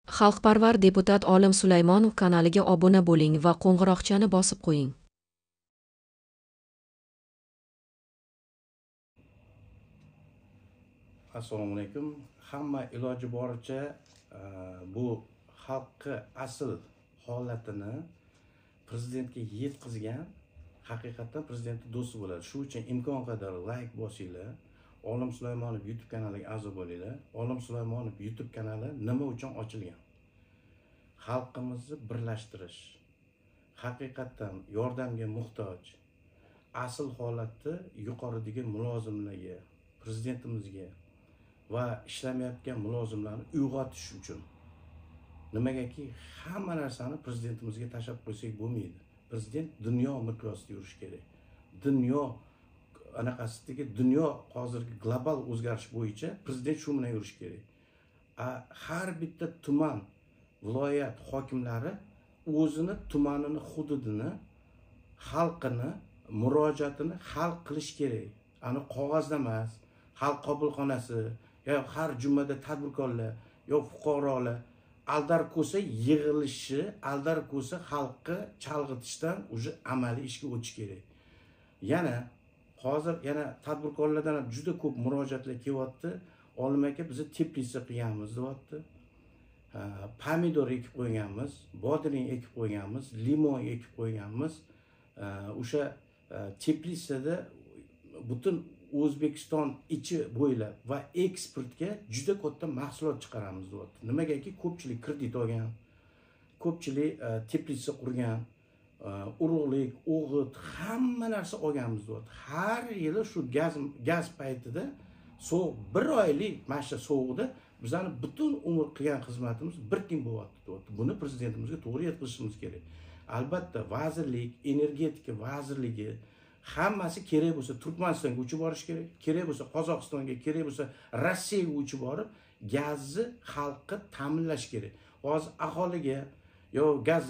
Xalqparvar deputat Olim Sulaymonov kanaliga obuna bo'ling va qo'ng'iroqchani bosib qo'ying. Assalomu alaykum. Hamma iloji boricha bu xalqqa asl holatini prezidentga yetkazgan, haqiqatan prezidentning do'sti bo'ladi. Shu uchun imkon qadar like bosinglar. Olim Sulaymonov YouTube kanaliga a'zo bo'linglar. Olim Sulaymonov YouTube kanali nima uchun ochilgan? Xalqimizni birlashtirish, haqiqatan yordamga muhtoj, asl holatni yuqoridagi mulozimlarga, prezidentimizga va ishlamayotgan mulozimlarni uyg'otish uchun. Nimagaki hamma narsani prezidentimizga tashlab qo'ysak bo'lmaydi. Prezident dunyo miqyosida yurish kerak. Dunyo anaqasidagi dunyo hozirgi global o'zgarish bo'yicha prezident shu bilan yurish kerak. Har bitta tuman, viloyat hokimlari o'zini tumanini hududini, xalqini, murojaatini hal qilish kerak. Ani qog'ozda emas, xalq qabulxonasi yo har jumada tadbirkorlar yo fuqarolar aldarko'sa yig'ilishi, aldarko'sa xalqni chalg'itishdan o'zi amaliy ishga o'tish kerak. Hozir yana tadbirkorlardan juda ko'p murojaatlar kelyapti. Olim aka bizni teplitsa qilganmiz deyapti. Pomidor ekib qo'yganmiz, bodring ekib qo'yganmiz, limon ekib qo'yganmiz. O'sha teplitsada butun O'zbekiston ichi bo'ylab va eksportga juda katta mahsulot chiqaramiz deyapti. Nimagaki ko'pchilik kredit olgan, ko'pchilik teplitsa qurgan, urug'lik, o'g'it, hamma narsa olganmiz deyapti. Har yili shu gaz paytida so'q bir oylik mana so'g'ida bizani butun umr qilgan xizmatimiz bir kun bo'lyapti deyapti. Buni prezidentimizga to'g'ri yetkazishimiz kerak. Albatta vazirlik, energetika vazirligi hammasi kerak bo'lsa Turkmanistonga uchib borish kerak, kerak bo'lsa Qozog'istonga, kerak bo'lsa Rossiyaga uchib borib gazni xalqqa ta'minlash kerak. Hozir aholiga yo gaz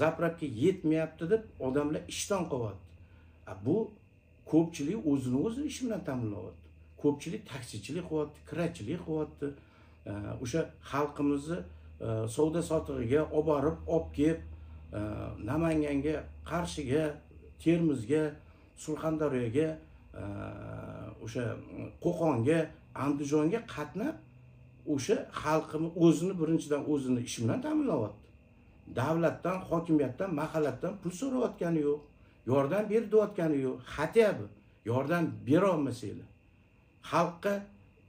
zapravka yetmayapti deb odamlar ishdan qolyapti. Bu ko'pchilik o'zini ish bilan ta'minlayapti. Ko'pchilik taksichilik qilyapti, kirachilik qilyapti. O'sha xalqimizni savdo sotig'iga olib borib, olib kelib Namanganga, Qarshiga, Termizga, Surxondaryoga, o'sha Qo'qonga, Andijonga qatnab, o'sha xalqimiz o'zini birinchidan o'zini ish bilan ta'minlayapti. Davlatdan, hokimiyatdan, mahalladan pul so'rayotgani yo'q, yordam berayotgani yo'q. Xatyabi yordam bera olmasanglar, xalqqa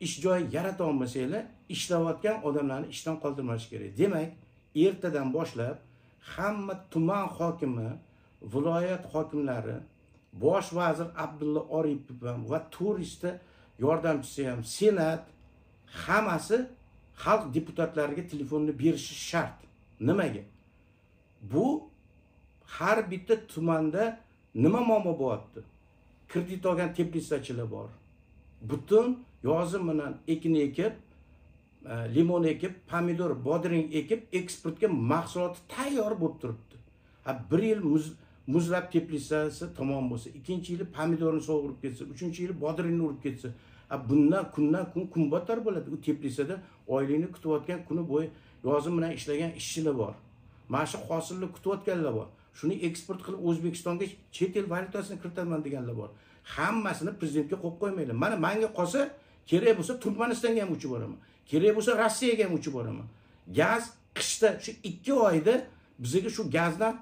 ish joyi yarata olmasanglar, ishlayotgan odamlarni ishdan qoldirmash kerak. Demak, ertadan boshlab hamma tuman hokimi, viloyat hokimlari, bosh vazir Abdulla Oripov va turistda yordamchisi ham, senat hammasi xalq deputatlariga telefonni berishi shart. Nimaga? Bu har bitta tumanda nima muammo bo'lyapti? Kredit olgan teplitsachilar bor. Butun yozim bilan ekin ekib, limon ekib, pomidor, bodring ekib, eksportga mahsuloti tayyor bo'lib turibdi. Bir yil muzlab teplitsasi tamom bo'lsa, ikkinchi yili pomidorni sovurib ketsa, uchinchi yili bodringni urib ketsa, bundan kun botar bo'ladi. U teplitsada oylikni kutayotgan kuni bo'yi yozim bilan ishlagan ishchilar bor. Mana shu hosilni kutayotganlar bor. Shuni eksport qilib O'zbekistonga chet el valyutasini kiritaman deganlar bor. Hammasini prezidentga qo'yib qo'ymaylar. Menga qolsa, kerak bo'lsa Turkmanistonga ham uchib boraman. Kerak bo'lsa Rossiyaga ham uchib boraman. Gaz qishda shu 2 oyda bizga shu gazdan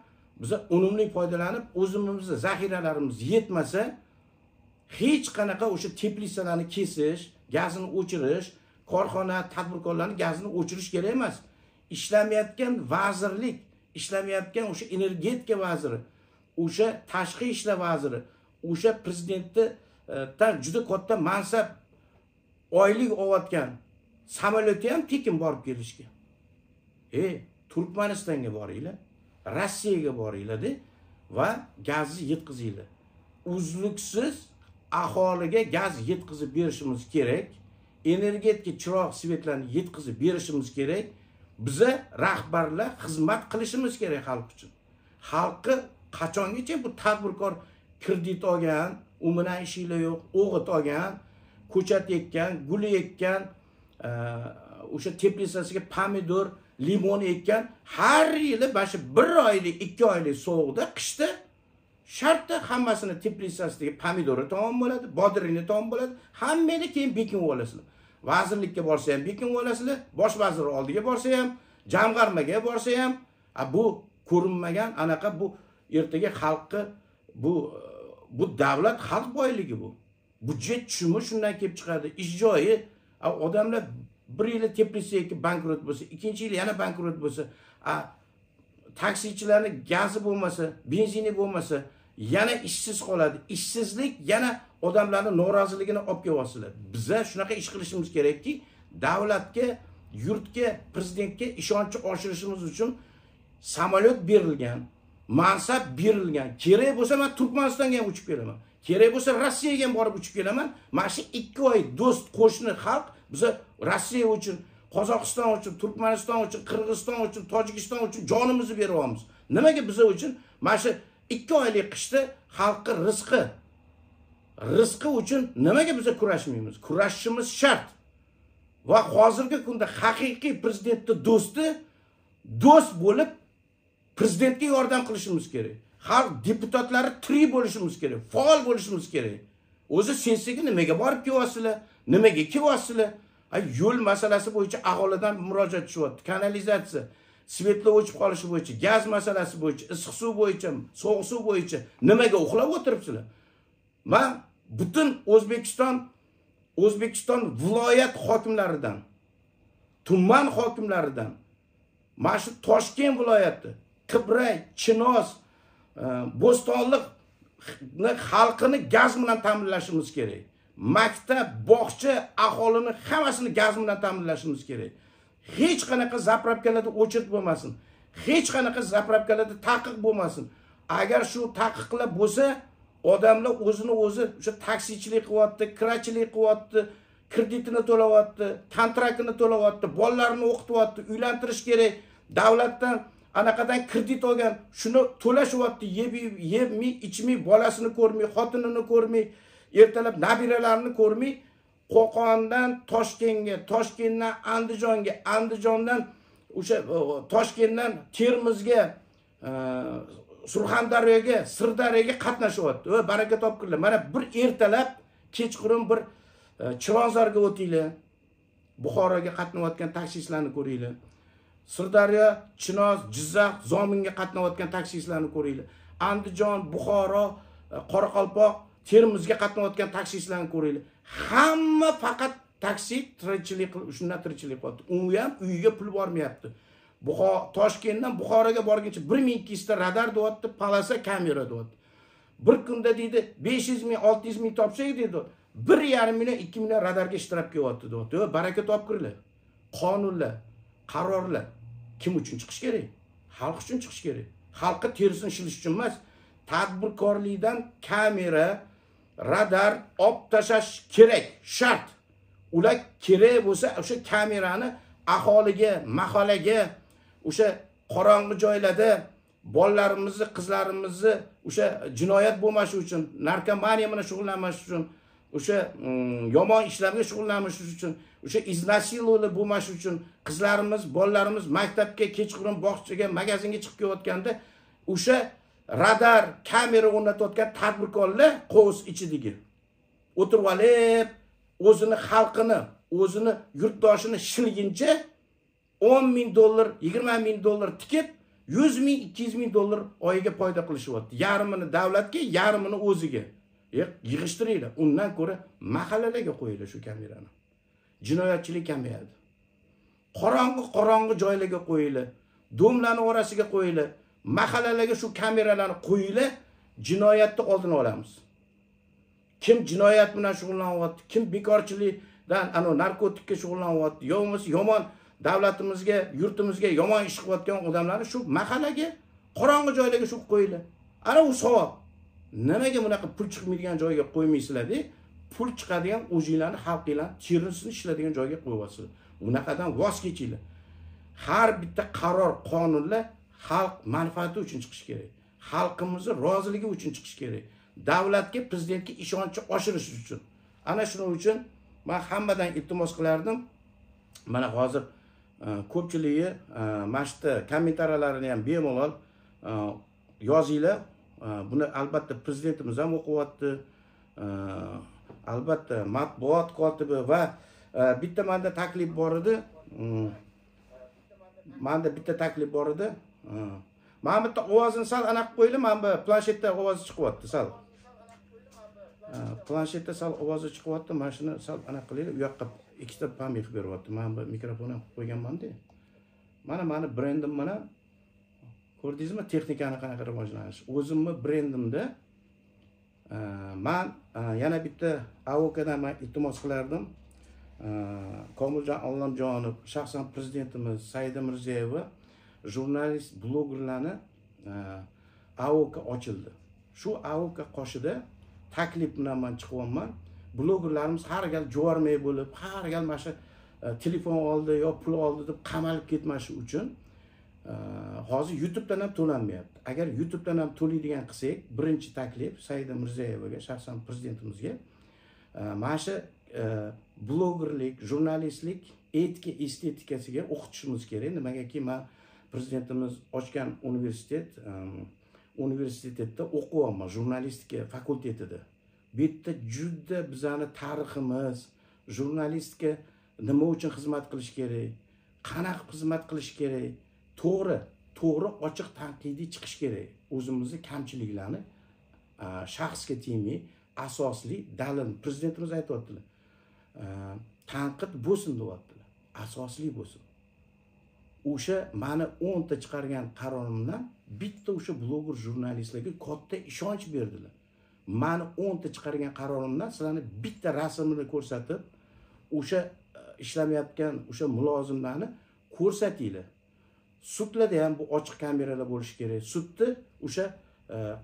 biza unumli foydalanib, o'zimizning zaxiralarimiz yetmasa, hech qanaqa o'sha teplitsalarni kesish, gazni o'chirish, korxona, tadbirkorlarning gazini o'chirish kerak emas. Ishlamayotgan vazirlik, ishlamayotgan o'sha energetika vaziri, o'sha tashqi ishlar vaziri, o'sha prezidentdan juda katta mansab oylik olayotgan samolyoti ham tekin borib kelishga. Turkmanistonga boringlar, Rossiyaga boringlar-da va gazni yetkazinglar. Uzluksiz aholiga gaz yetkazib berishimiz kerak. Energetika chiroq svetlarni yetkazib berishimiz kerak. Biza rahbarlar xizmat qilishimiz kerak xalq uchun. Xalqi qachongacha bu tadbirkor kredit olgan, u bilan ishinglar yo'q, o'g'it olgan, ko'chat ekkan, gul ekkan, o'sha teplitsasiga pomidor, limon ekkan, har yili bashi 1 oylik, 2 oylik sovuqda, qishda shartda hammasini teplitsasidagi pomidori tamom bo'ladi, bodringni tamom bo'ladi. Hammani keyin bekinib olasizlar. Vazirlikka borsa ham bekinib olasizlar, bosh vazir oldiga borsa ham, jamg'armaga borsa ham, bu ko'rinmagan anaqa bu ertaga xalqqa bu davlat xalq boyligi bu. Budjet tushumi shundan kelib chiqadi. Ish joyi, odamlar bir yil teplitsa bankrot bo'lsa, ikkinchi yil yana bankrot bo'lsa, taksichilarning gazi bo'lmasa, benzini bo'lmasa, yana ishsiz qoladi. Ishsizlik yana odamlarning noroziligini olib kelyapsizlar. Biza shunaqa ish qilishimiz kerakki, davlatga, yurtga, prezidentga ishonchni oshirishimiz uchun samolyot berilgan, mansab berilgan. Kerak bo'lsa men Turkmanistonga ham uchib kelaman. Kerak bo'lsa Rossiyaga ham borib uchib kelaman. Mana shu 2 oy do'st, qo'shni xalq biza Rossiya uchun, Qozog'iston uchun, Turkmaniston uchun, Qirg'iziston uchun, Tojikiston uchun jonimizni beryapmiz. Nimaga biza uchun mana shu 2 oylik qishda xalqqa rizqi uchun nimaga biza kurashmaymiz? Kurashishimiz shart. Va hozirgi kunda haqiqiy prezidentning do'st bo'lib prezidentga yordam qilishimiz kerak. Xalq deputatlari tirik bo'lishimiz kerak, faol bo'lishimiz kerak. O'zi sessiyaga nimaga borib kelyapsizlar? Nimaga kelyapsizlar? Yo'l masalasi bo'yicha aholidan murojaat tushyapti. Kanalizatsiya, svetlo o'chib qolishi bo'yicha, gaz masalasi bo'yicha, issiq suv bo'yicha, sovuq suv bo'yicha nimaga uxlab o'tiribsizlar? Men butun O'zbekiston viloyat hokimlaridan, tuman hokimlaridan, mana shu Toshkent viloyati, Qibray, Chinoz, Bo'stonliqni xalqini gaz bilan ta'minlashimiz kerak. Maktab, bog'cha, aholini hammasini gaz bilan ta'minlashimiz kerak. Hech qanaqa zapravkalarda o'chirt bo'lmasin. Hech qanaqa zapravkalarda taqiq bo'lmasin. Agar shu taqiqlar bo'lsa, odamlar o'zini o'zi o'sha taksichilik qilyapti, kirachilik qilyapti, kreditini to'layapti, kontraktini to'layapti, bolalarini o'qityapti, uylantirish kerak. Davlatdan anaqadan kredit olgan, shuni to'lashyapti, yeb-mi, ichmay, bolasini ko'rmay, xotinini ko'rmay, ertalab nabiralarini ko'rmay, Qo'qondan Toshkentga, Toshkentdan Andijonga, Andijondan o'sha Toshkentdan Termizga, Surxondaryoga, Sirdaryoga qatnashyapti. Va baraka topinglar. Mana bir ertalab, kechqurun bir Chilonzorga o'tinglar. Buxoroga qatnayotgan taksistlarni ko'ringlar. Sirdaryo, Chinoz, Jizzax, Zominga qatnayotgan taksistlarni ko'ringlar. Andijon, Buxoro, Qoraqalpoq, Termizga qatnayotgan taksistlarni ko'ringlar. Hamma faqat taksi tirikchilik qilib, shundan tirikchilik qilyapti. U ham uyiga pul bormayapti. Toshkentdan Buxoroga borguncha 1200 ta radar deyapti, palasa kamera deyapti. Bir kunda deydi 500 ming, 600 ming topsak deydi. 1,5 million, 2 million radarga ishtirok qilyapti deyapti. Va baraka topinglar. Qonunlar, qarorlar kim uchun chiqish kerak? Xalq uchun chiqish kerak. Xalqqa terisini shilish uchun emas, tadbirkorlikdan kamera, radar olib tashlash kerak, shart. Ular kerak bo'lsa, o'sha kamerani aholiga, mahallaga, o'sha qorong'i joylarda bolalarimizni, qizlarimizni o'sha jinoyat bo'lmashi uchun, narkomaniya bilan shug'ullanmash uchun, o'sha yomon ishlarga shug'ullanish uchun, o'sha iznasilovlar bo'lmash uchun, qizlarimiz, bolalarimiz maktabga, kechqurun bog'chaga, magazinga chiqib kelayotganda o'sha radar, kamera o'rnatayotgan tadbirkorlar qo'z ichidagi o'tirib olib, o'zini xalqini, o'zini yurtdoshini shilgincha 10 ming dollar, 20 ming dollar tikib, 100 ming, 200 ming dollar oyiga foyda qilishyapti. Yarmini davlatga, yarmini o'ziga. Yig'ishtiringlar. Undan ko'ra mahallalarga qo'yinglar shu kamerani. Jinoyatchilik kamayadi. Qorong'i joylarga qo'yinglar. Domlarning orasiga qo'yinglar. Mahallalarga shu kameralarni qo'yinglar, jinoyatni oldini olamiz. Kim jinoyat bilan shug'ullanyapti, kim bekorchilikdan, narkotikka shug'ullanyapti, yo'qmi yomon davlatimizga, yurtimizga yomon ish qilayotgan odamlarni shu mahallaga, qorong'i joylarga shu qo'yinglar. Ana u savob. Nimaga bunaqa pul chiqmaydigan joyga qo'ymaysizlar-de? Pul chiqadigan o'zinglarni xalqinglar terisini ishladigan joyga qo'yasizlar. Bunaqadan voz kechinglar. Har bitta qaror, qonunlar xalq manfaati uchun chiqish kerak. Xalqimizning roziligi uchun chiqish kerak. Davlatga, prezidentga ishonchni oshirish uchun. Ana shuning uchun men hammadan iltimos qilardim. mana hozir ko'pchiligi mana shu kommentariyalarni ham bemalol yozinglar. Buni albatta prezidentimiz ham o'qiyapti. Albatta matbuot kotibi va bitta menda taklif bor edi. Menda bitta taklif bor edi. Mana bitta ovozini sal anaqa qo'yinglar. Mana bu planshetda ovozi chiqyapti sal. Planshetda sal ovozi chiqyapti. Mana shuni sal anaqa qilaylik. U yoqqa ikkita pamya qilib beryapti. Men bu mikrofon ham qo'yganman-da. Mana brendim mana. Ko'rdingizmi texnikani qanaqa rivojlanish? O'zimni brendimda men yana bitta AOKdan men iltimos qilardim. Komiljon Allamjonov, shaxsan prezidentimiz Saida Mirziyoyeva jurnalist, blogerlarni AOK ochildi. Shu AOK qoshida taklif bilan men chiqyapman. Blogerlarimiz har gal jo'rmay bo'lib, har gal mana shu telefon oldi yo pul oldi deb qamalib ketmashi uchun hozir YouTube'dan ham to'lanmayapti. Agar YouTube'dan ham to'laydigan qilsak, birinchi taklif Saida Mirziyoyevaga, shaxsan prezidentimizga mana shu blogerlik, jurnalistlik, etika, estetikasiga o'qitishimiz kerak. Nimagaki men prezidentimiz ochgan universitetda o'qiyapman, jurnalistika fakultetida. Bu yerda juda bizani tariximiz, jurnalistika nima uchun xizmat qilish kerak, qanaqa xizmat qilish kerak, to'g'ri ochiq tanqidiy chiqish kerak. O'zimizning kamchiliklarni shaxsga tegmay asosli dalil prezidentimiz aytayaptilar. Tanqid bo'lsin deyaptilar. Asosli bo'lsin. O'sha meni 10 ta chiqargan qarorimdan bitta o'sha bloger jurnalistlarga katta ishonch berdilar. Meni 10 ta chiqargan qarorimdan sizlarni bitta rasmini ko'rsatib, o'sha ishlamayotgan o'sha mulozimlarni ko'rsatinglar. Sudlarda ham bu ochiq kameralar bo'lishi kerak. Sudda o'sha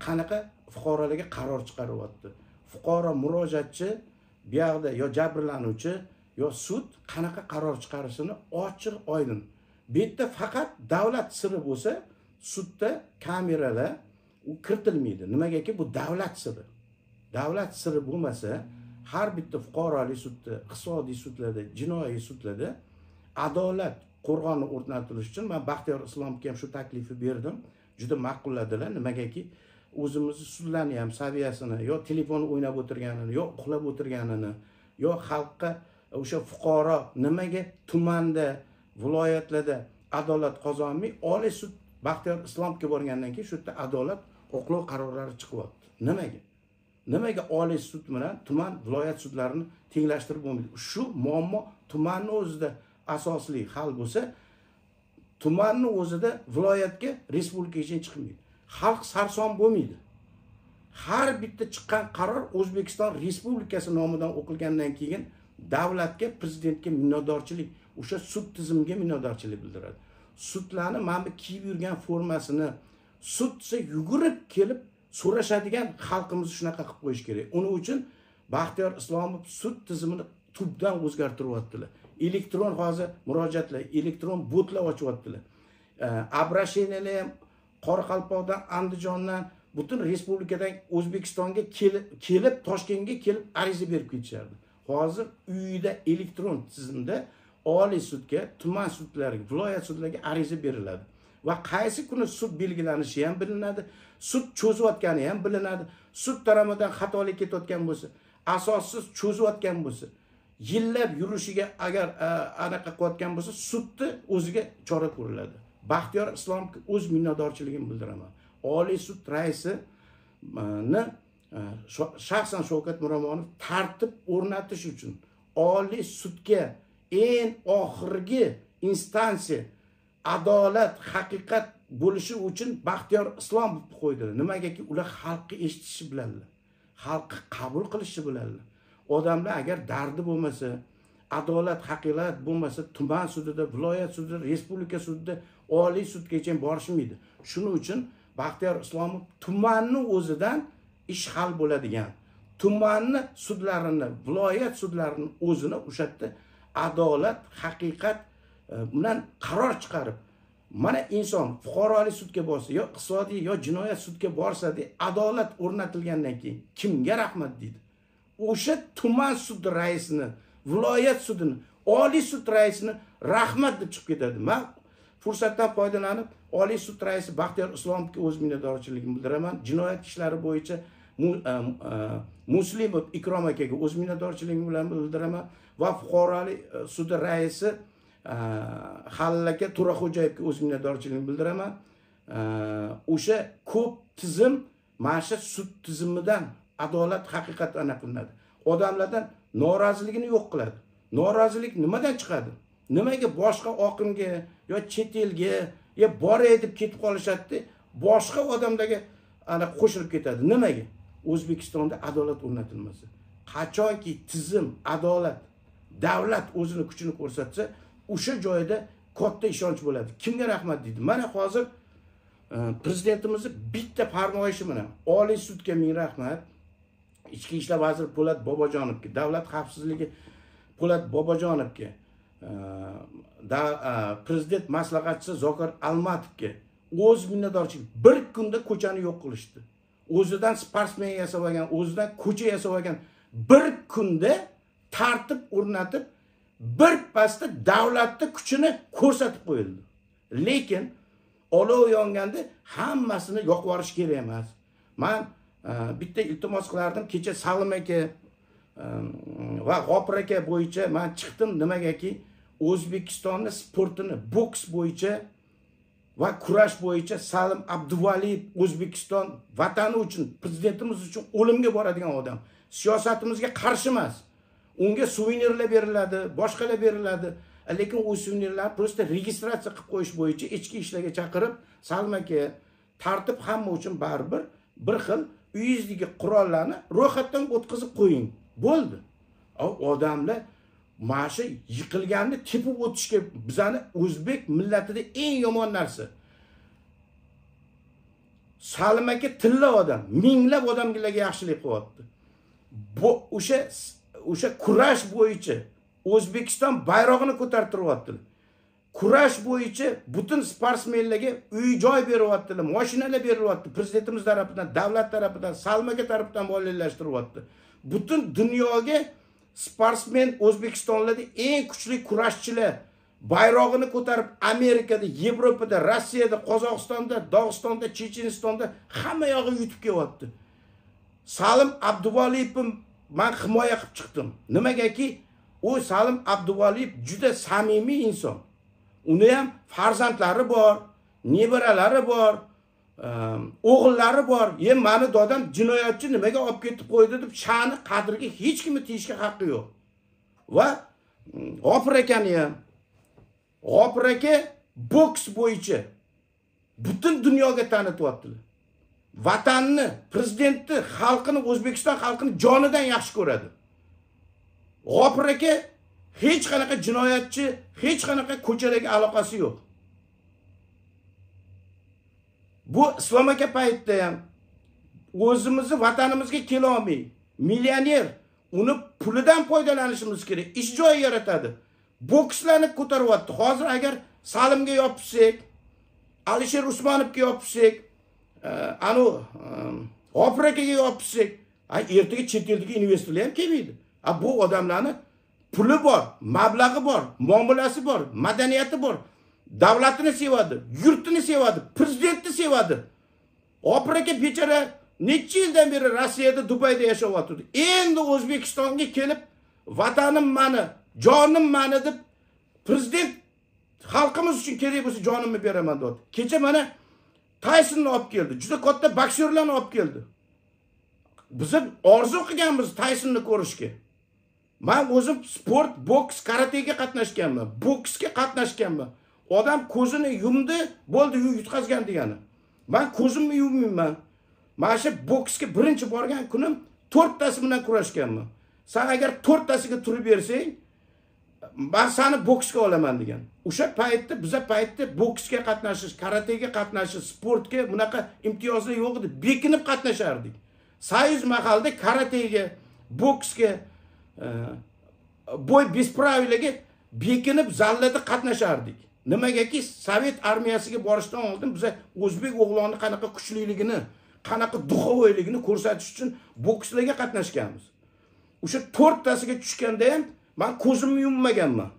qanaqa fuqarolarga qaror chiqaryapti. Fuqaro murojaatchi bu yerda yo jabrlanuvchi yo sud qanaqa qaror chiqarishini ochiq oydin. Bu yerda faqat davlat siri bo'lsa, sudda kameralar u kiritilmaydi. Nimagaki bu davlat siri. Davlat siri bo'lmasa, har bitta fuqarolik sudda, iqtisodiy sudlarda, jinoiy sudlarda adolat qo'rg'oni o'rnatilishi uchun men Baxtiyor Islomga ham shu taklifni berdim. Juda ma'qulladilar. Nimagaki o'zimizni sudlarni ham saviyasini yo telefon o'ynab o'tirganini, yo uxlab o'tirganini, yo xalqqa o'sha fuqaro nimaga tumanda, viloyatlarda adolat qozonmay, Oliy sud Baxtiyor Islomga borgandan keyin shu yerda adolat oqlov qarorlari chiqyapti. Nimaga Oliy sud bilan tuman, viloyat sudlarini tenglashtirib bo'lmaydi? Shu muammo tumanning o'zida asosli hal bo'lsa, tumanning o'zida viloyatga, respublikaga chiqmaydi. Xalq sarson bo'lmaydi. Har bitta chiqqan qaror O'zbekiston Respublikasi nomidan o'qilgandan keyin davlatga, prezidentga minnatdorchilik, o'sha sud tizimiga minnatdorchilik bildiradi. Sudlarni mana bu kiyib yurgan formasini sud desa yugurib kelib so'rashadigan xalqimizni shunaqa qilib qo'yish kerak. Uning uchun Baxtiyor Islomov sud tizimini tubdan o'zgartiryaptilar. Elektron hozir murojaatlar, elektron botlar ochyaptilar. Обращениyalar ham Qoraqalpoqdan, Andijondan, butun respublikadan O'zbekistonga kelib, Toshkentga kelib ariza berib ketishardi. Hozir uyida elektron tizimda Oliy sudga, tuman sudlariga, viloyat sudlariga ariza beriladi. Va qaysi kuni sud belgilanishi ham bilinadi, sud cho'zayotgani ham bilinadi. Sud tomonidan xatolik ketayotgan bo'lsa, asossiz cho'zayotgan bo'lsa, yillab yurishiga agar anaqa qilayotgan bo'lsa, sudni o'ziga chora ko'riladi. Baxtiyor Islomga o'z minnatdorchiligimni bildiraman. Oliy sud raisini shaxsan Shavkat Miromonov tartib o'rnatish uchun Oliy sudga eng oxirgi instansiya adolat, haqiqat bo'lishi uchun Baxtiyor Islomov qo'ydilar. Nimagaki ular xalqni eshitishi bilanlar, xalqni qabul qilishi bilanlar. Odamlar agar dardi bo'lmasa, adolat, haqiqat bo'lmasa, tuman sudida, viloyat sudida, respublika sudida, Oliy sudgacha borishmaydi. Shuning uchun Baxtiyor Islomov tumanning o'zidan ish hal bo'ladigan, tumanni sudlarini, viloyat sudlarini o'zini o'sha yerda adolat, haqiqat bilan qaror chiqarib, mana inson fuqarolik sudga borsa, yo iqtisodiy yo jinoyat sudga borsa, adolat o'rnatilgandan keyin kimga rahmat deydi? O'sha tuman sudi raisini, viloyat sudini Oliy sud raisini rahmat deb chiqib ketadi. Men fursatdan foydalanib Oliy sud raisi Baxtiyor Islomovga o'z minnatdorchiligimni bildiraman. Jinoyat ishlari bo'yicha Muslimov Ikrom akaga o'z minnatdorchiligimni bilan bildiraman va fuqarolik sudi raisi Halil aka To'raxo'jayevga o'z minnatdorchiligimni bildiraman. O'sha ko'p tizim mana shu sud tizimidan adolat haqiqatan aniqlanadi. Odamlardan noroziligini yo'q qiladi. Norozilik nimadan chiqadi? Nimaga boshqa oqimga yo chet elga yo boray deb ketib qolishadi, boshqa odamlarga ana qo'shilib ketadi. Nimaga? O'zbekistonda adolat o'rnatilmasa. Qachonki tizim, adolat, davlat o'zini kuchini ko'rsatsa, o'sha joyda katta ishonch bo'ladi. Kimga rahmat deydi? Mana hozir prezidentimiz bitta farmoyishi bilan Oliy sudga ming rahmat. Ichki ishlar vaziri Po'lat Bobojonovga, davlat xavfsizligi Po'lat Bobojonovga, prezident maslahatchisi Zokir Almatovga o'z minnatdorchilik. Bir kunda ko'chani yo'q qilishdi. O'zidan sportsmen yasab olgan, o'zidan ko'cha yasab olgan bir kunda tartib o'rnatib, bir pasda davlatning kuchini ko'rsatib qo'yildi. Lekin olov yonganda hammasini yoqib yuborish kerak emas. Men bitta iltimos qilardim, kecha Salim aka va G'ofir aka bo'yicha men chiqdim nimagaki, O'zbekistonning sportini boks bo'yicha va kurash bo'yicha Salim Abduvaliyev O'zbekiston vatani uchun, prezidentimiz uchun o'limga boradigan odam. Siyosatimizga qarshi emas. Unga suvenirlar beriladi, boshqalar beriladi. Lekin u suvenirlar prosta registratsiya qilib qo'yish bo'yicha ichki ishlarga chaqirib, Salim aka tartib hamma uchun baribir bir xil uyingizdagi qurollarni ro'yxatdan o'tkazib qo'ying. Bo'ldi. Odamlar mana yiqilganni tepib o'tishga bizani o'zbek millatida eng yomon narsa. Salim aka tilla odam, minglab odamlarga yaxshilik qilyapti. Bu o'sha kurash bo'yicha O'zbekiston bayrog'ini ko'tartiryapti. Kurash bo'yicha butun sportsmenlarga uy-joy beryaptilar, mashinalar beryapti. Prezidentimiz tarafidan, davlat tarafidan, Salim aka tarafidan moliyalashtiryapti. Butun dunyoga sportsmen O'zbekistonlarda eng kuchli kurashchilar bayrog'ini ko'tarib Amerikada, Yevropada, Rossiyada, Qozog'istonda, Dog'istonda, Chechenistonda hamma yog'i yutib kelyapti. Salim Abduvaliyevni men himoya qilib chiqdim. Nimagaki, u Salim Abduvaliyev juda samimiy inson. Uni ham farzandlari bor, nevaralari bor, o'g'illari bor. Meni dodam jinoyatchi nimaga olib ketib qo'ydi deb sha'ni qadriga hech kimni tiyishga haqqi yo'q. Va G'ofir akani ham, G'ofir aka boks bo'yicha butun dunyoga tanityaptilar. Vatanni, prezidentni, xalqini, O'zbekiston xalqini jonidan yaxshi ko'radi. G'ofir aka hech qanaqa jinoyatchi, hech qanaqa ko'chadagi aloqasi yo'q. Bu Islom aka paytda ham o'zimizni vatanimizga kela olmay, millioner, uni pulidan foydalanishimiz kerak, ish joyi yaratadi. Bokslarni ko'taryapti. Hozir agar Salimga yopishsak, Alisher Usmonovga yopishsak, G'ofir akaga yopishsak, ertaga chet eldagi investorlar ham kelmaydi. Bu odamlarni puli bor, mablag'i bor, muomalasi bor, madaniyati bor. Davlatini sevadi, yurtini sevadi, prezidentni sevadi. G'ofir aka bechara necha yildan beri Rossiyada, Dubayda yashayapti. Endi O'zbekistonga kelib, vatanim meni, jonim meni deb prezident xalqimiz uchun kerak bo'lsa jonimni beraman dedi. Kecha mana Taysonni olib keldi. Juda katta boksyorlarni olib keldi. Biz orzu qilganmiz Taysonni ko'rishga. Men o'zim sport, boks, karatega qatnashganman, boksga qatnashganman. Odam ko'zini yumdi, bo'ldi, yutqazgan degani. Men ko'zimni yummayman. Mana shu boksga birinchi borgan kunim 4 tasi bilan kurashganman. Sen agar 4 tasiga turib bersang, men seni boksga olaman degan. O'sha paytda, biza paytda boksga qatnashish, karatega qatnashish, sportga bunaqa imtiyozlar yo'q edi. Bekinib qatnashardik. Soyuz mahalda karatega, boksga, bo'y bespraviyaga bekinib zallarda qatnashardik. Nimagaki Sovet armiyasiga borishdan oldin biz o'zbek o'g'loni qanaqa kuchliligini, qanaqa duxovoyligini ko'rsatish uchun bokslarga qatnashganmiz. O'sha 4 tasiga tushganda ham Men ko'zimni yummaganman.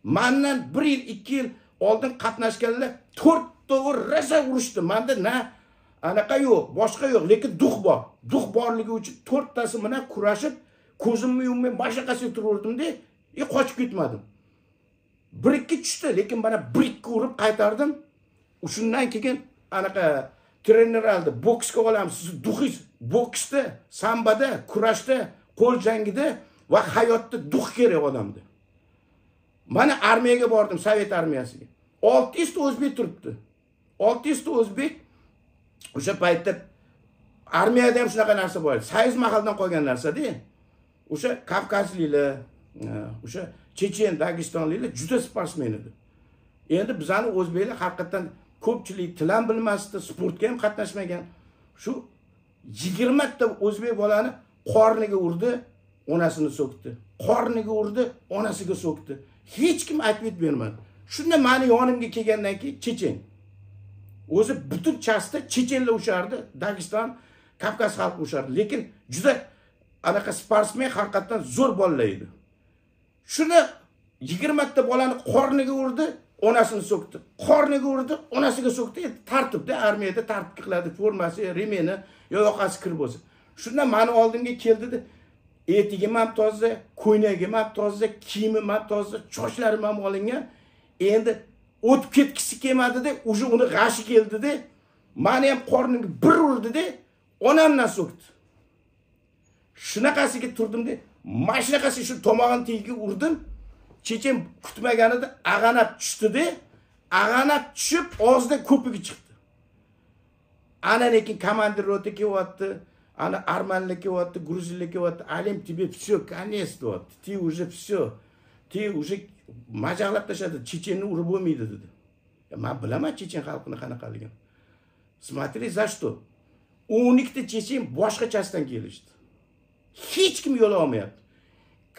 Mendan 1 yil, 2 yil oldin qatnashganlar 4 to'g'ri rosa urishdi. Menda na anaqa yo'q, boshqa yo'q, lekin duh bor. Duh borligi uchun 4 tasi bilan kurashib, ko'zimni yummay mashaqasiga turaverdim-da, qochib ketmadim. 1-2 tushdi, lekin mana 1-2 urib qaytardim. Shundan keyin anaqa trener aldi, boksga olamiz, siz duhingiz boksda, sambada, kurashda, qo'l jangida va hayotda duh kerak odamda. Mana armiyaga bordim, Sovet armiyasiga. 600 ta o'zbek turibdi. 600 ta o'zbek o'sha paytda armiyada ham shunaqa narsa bor edi. Soyuz mahaldan qolgan narsa-da. O'sha Kavkazliklar, o'sha Chechen, Dagestonliklar juda sportsmen edi. Endi bizani o'zbeklar haqiqatan ko'pchilik til ham bilmasdi, sportga ham qatnashmagan. Shu 20 ta o'zbek bolani qorniga urdi, onasini so'kdi. Qorniga urdi, onasiga so'kdi. Hech kim aytib bermadi. Shunda meni yonimga kelgandan keyin Chechen. O'zi butun chasta Chechenlar ushardi, Dageston, Kavkaz xalqi ushardi, lekin juda anaqa sportsmen haqiqatan zo'r bolalar edi. Shuni 20 ta bolani qorniga urdi, onasini so'kdi. Qorniga urdi, onasiga so'kdi. Tartibda armiyada tartib qiladi, formasi, remeni, yoqasi kir bo'lsa. Shunda meni oldimga keldi-da, etigim ham toza, ko'ynagim ham toza, kiyimim ham toza, sochlarim ham olingan. Endi o'tib ketgisi kelmadi-da, o'sha uni g'ashi keldi-da, meni ham qorniga bir urdi-da, onamdan so'kdi. Shunaqasiga turdim-da, mashinaqasi shu tomog'im tegiga urdim. Chechen kutmaganida ag'anab tushdi-da, ag'anab tushib og'zidan ko'pigi chiqdi. Ana lekin komandir rota kelyapti, ana armanlar kelyapti, gruzinlar kelyapti. Alim тебе всё, конец deyapti. Ты уже всё. Ты уже majaqlab tashladi, Chechenni urib bo'lmaydi dedi. Men bilaman Chechen xalqini qanaqaligini. Смотри, за что? 12 ta Chechen boshqachasidan kelishdi. Hech kim yo'l olmayapti.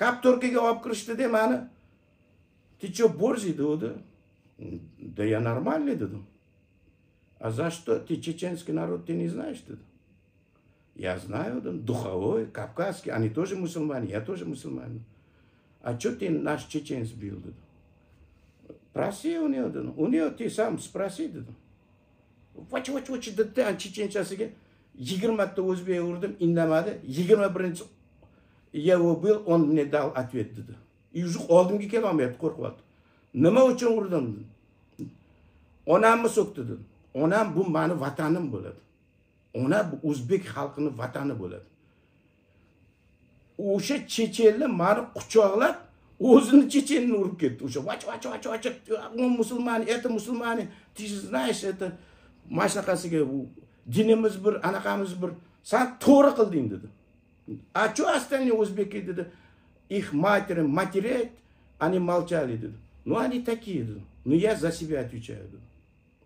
Kaptorkaga olib kirishdi-da, meni "Ты что, борзый?" dedi. "Да я нормальный", dedim. "А за что ты чеченский народ ты не знаешь?" dedi. "Я знаю", dedim. "Духовой, кавказский, они тоже мусульмане, я тоже мусульманин". "А что ты наш чечен сбил?" dedi. "Проси у него", dedim. "У него ты сам спроси", dedim. "Vaç dedi, chechenchasiga 20 ta o'zbek urdim, indamadi. 21-chi я его был, он мне дал ответ, dedi. Уже oldimga kela olmayapti, qo'rqyapti. "Nima uchun urdim?" dedi. "Onamni so'kdi", dedi. "Onam bu meni vatanim bo'ladi. Ona bu o'zbek xalqining vatani bo'ladi." O'sha chechenlar meni quchoqlab, o'zini chechenni urib ketdi. O'sha "Vaç, он musulmon, это musulmon, ты же знаешь, это mashnaqasiga bu dinimiz bir, anaqamiz bir, sen to'g'ri qilding", dedi. "А что остальные o'zbeki?" dedi. "Их матери матерей, они молчали", dedi. "Ну они такие", dedi. "Ну я за себя отвечаю", dedi.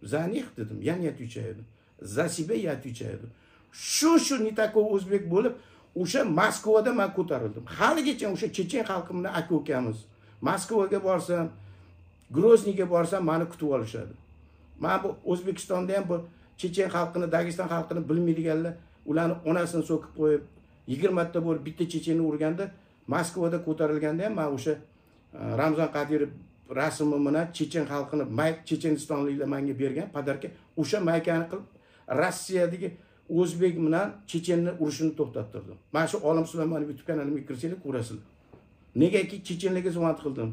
"За них", dedim, "я не отвечаю", dedi. "За себя я отвечаю", dedi. Shu не такой o'zbek bo'lib, o'sha Moskvada men ko'tarildim. Haligacha o'sha Chechen xalqi bilan aka-ukamiz. Moskvaga borsam, Groznyga borsam meni kutib olishadi. Men bu O'zbekistonda ham bu Chechen xalqini, Dageston xalqini bilmaydiganlar, ularni onasini so'kib qo'yib, 20 ta bo'lib bitta Chechenni urganda, Moskvada ko'tarilganda ham men o'sha Ramzan Qodirov rasmi bilan Chechen xalqini, Chechenistonliklar menga bergan podarka, o'sha maykani qilib Rossiyadagi o'zbek bilan Chechenni urushini to'xtattirdim. Men shu Olim Sulaymonov YouTube kanalimga kirsanglar ko'rasizlar. Negaki chechenlarga xizmat qildim.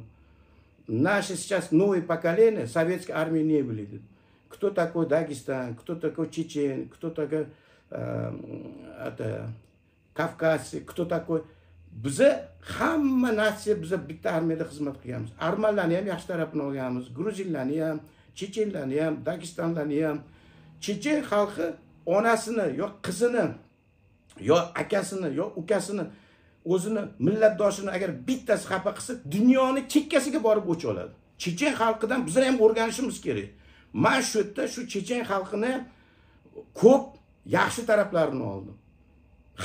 Наше сейчас новое поколение советской армии не были. Кто такой Дагестан, кто такой Чечен, кто такой Kavkazцы, кто такой. Bize hamma natsiya bize bitta armiyada xizmat qilganmiz. Armanlarni ham yaxshi tarafini olganmiz, gruzinlarni ham, chechenlarni ham, Dagestonlarni ham. Chechen xalqi onasini yo qizini yo akasini yo ukasini o'zini millatdoshini agar bittasi xafa qilsa, dunyoni chekkasiga borib o'ch oladi. Chechen xalqidan biz ham o'rganishimiz kerak. Men shu yerda shu Chechen xalqini ko'p yaxshi taraflarini oldim.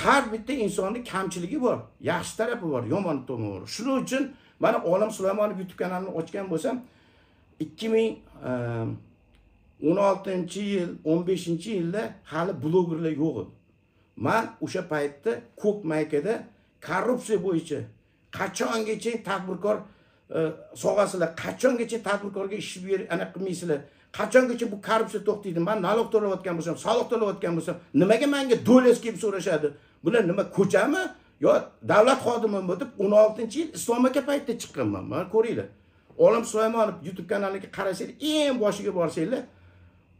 Har bitta insonning kamchiligi bor, yaxshi tarafi bor, yomon tomoni bor. Shuning uchun mana Olim Sulaymonov YouTube kanalini ochgan bo'lsam, 2016-yil, 15-yilda hali blogerlar yo'q edi. Men o'sha paytda ko'k maykada korrupsiya bo'yicha Qachongacha tadbirkor so'g'asizlar, qachongacha tadbirkorga ish qilmaysizlar? Qachongacha bu korrupsiya to'xtaydi? Men налог to'layotgan bo'lsam, soliq to'layotgan bo'lsam, nimaga menga do'les kelib so'rashadi? Bular nima ko'chami? Yo davlat xodimimi deb 16-yil Islom aka paytda chiqqanman. Mana ko'ringlar. Olim Sulaymonov YouTube kanaliga qarasanglar, eng boshiga borsanglar,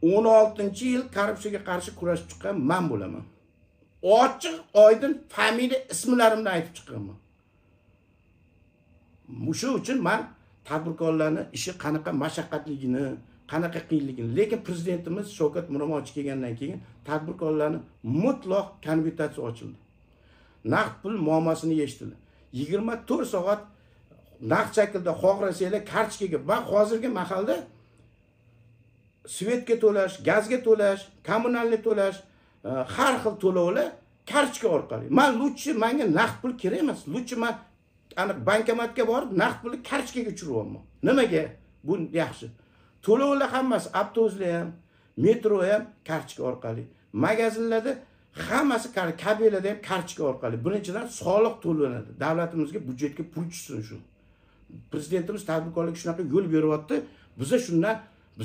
16-yil korrupsiyaga qarshi kurashib chiqqan men bo'laman. Ochiq, oydin familiya ismlarimni aytib chiqqanman. Shu uchun men tadbirkorlarning ishi qanaqa mashaqqatligini, qanaqa qiyinligini, lekin prezidentimiz Shavkat Miromonovich kelgandan keyin tadbirkorlarning mutlaq konvertatsiya ochildi. Naqd pul muammosini yechdilar. 24 soat naqd shaklda xohlasanglar kartochkaga, va hozirgi mahalda svetga to'lash, gazga to'lash, kommunalni to'lash, har xil to'lovlar kartochka orqali. Men lutchi menga naqd pul kerak emas. Lutchi men aniq bankomatga borib naqd pulni kartochkaga tushiryapman. Nimaga? Bu yaxshi. To'lovlar hammasi avtobuslar ham, metro ham kartochka orqali. Magazinlarda hammasi kabelada ham kartochka orqali. Birinchidan soliq to'lanadi. Davlatimizga, byudjetga pul tushsin shu. Prezidentimiz tadbirkorlikka shunaqa yo'l beryapti. Biza shundan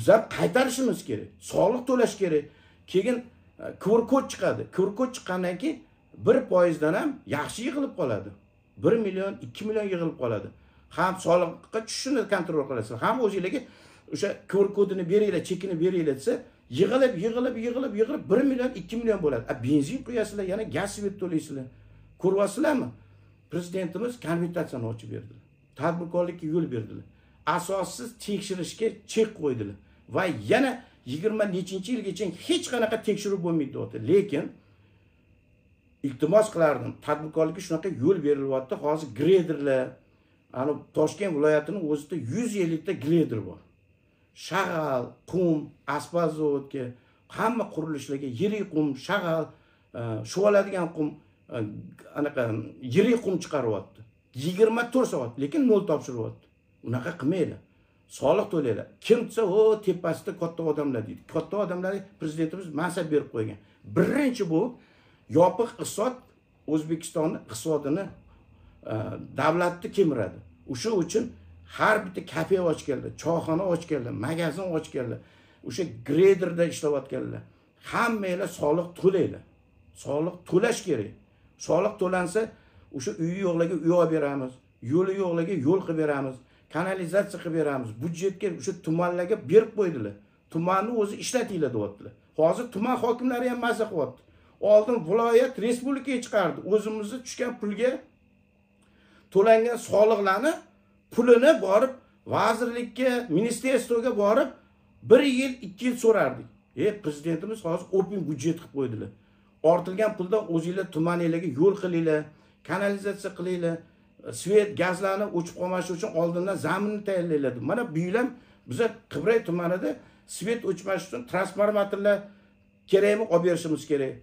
ham qaytarishimiz kerak. Soliq to'lash kerak. Keyin QR kod chiqadi. QR kod chiqqandan keyin 1% dan ham yaxshi yig'ilib qoladi. 1 million, 2 million yig'ilib qoladi. Ham soliqqa tushishini kontrol qilasiz. Ham o'zingizga o'sha QR kodini beringlar, chekini beringlar desa, yig'ilib 1 million, 2 million bo'ladi. Benzin quyasizlar, yana gaz svet to'laysizlar. Ko'ryapsizlarmi? Prezidentimiz konvertatsiyani ochib berdilar. Tadbirkorlikka yo'l berdilar. Asossiz tekshirishga chek qo'ydilar. Va yana 20 nechinchi yilgacha hech qanaqa tekshiruv bo'lmaydi deyapti. Lekin iltimos qilardim, tadbirkorlikka shunaqa yo'l berilyapti. Hozir grederlar, ana Toshkent viloyatining o'zida 150 ta greder bor. Shag'al, qum, asfalt zavodga, hamma qurilishlarga yirik qum, shag'al, shuvaladigan qum, anaqa yirik qum chiqaryapti. 24 soat, lekin nol topshiryapti. Unaqa qilmaylar. Soliq to'laylar. Kim desa, o tepasida katta odamlar deydi. Katta odamlar prezidentimiz mansab berib qo'ygan. Birinchi bu yopiq iqtisod O'zbekistonning iqtisodini davlatni kemiradi. O'sha uchun har bitta kafe ochganlar, choyxona ochganlar, magazin ochganlar, o'sha grederda ishlayotganlar, hammanglar soliq to'laylar. Soliq to'lash kerak. Soliq to'lansa, o'sha uyi yo'qlarga uy olib beramiz, yo'li yo'qlarga yo'l qilib beramiz, kanalizatsiya qilib beramiz. Budjetga o'sha tumanlarga berib qo'ydilar. Tumanni o'zi ishlatinglar deyaptilar. Hozir tuman hokimlari ham mazza qilyapti. Oldin viloyat respublikaga chiqardi. O'zimizga tushgan pulga to'langan soliqlarni pulini borib vazirlikka, ministerstvoga borib 1 yil, 2 yil so'rardik. Prezidentimiz hozir open budjet qilib qo'ydilar. Ortilgan puldan o'zingizlar tumanlarga yo'l qilinglar, kanalizatsiya qilinglar, svet, gazlarni o'chib qolmashi uchun oldindan zaminni tayyorlaylar. Mana bu yil ham biz Qibray tumanida svet o'chmashi uchun transformatorlar kerakmi olib berishimiz kerak.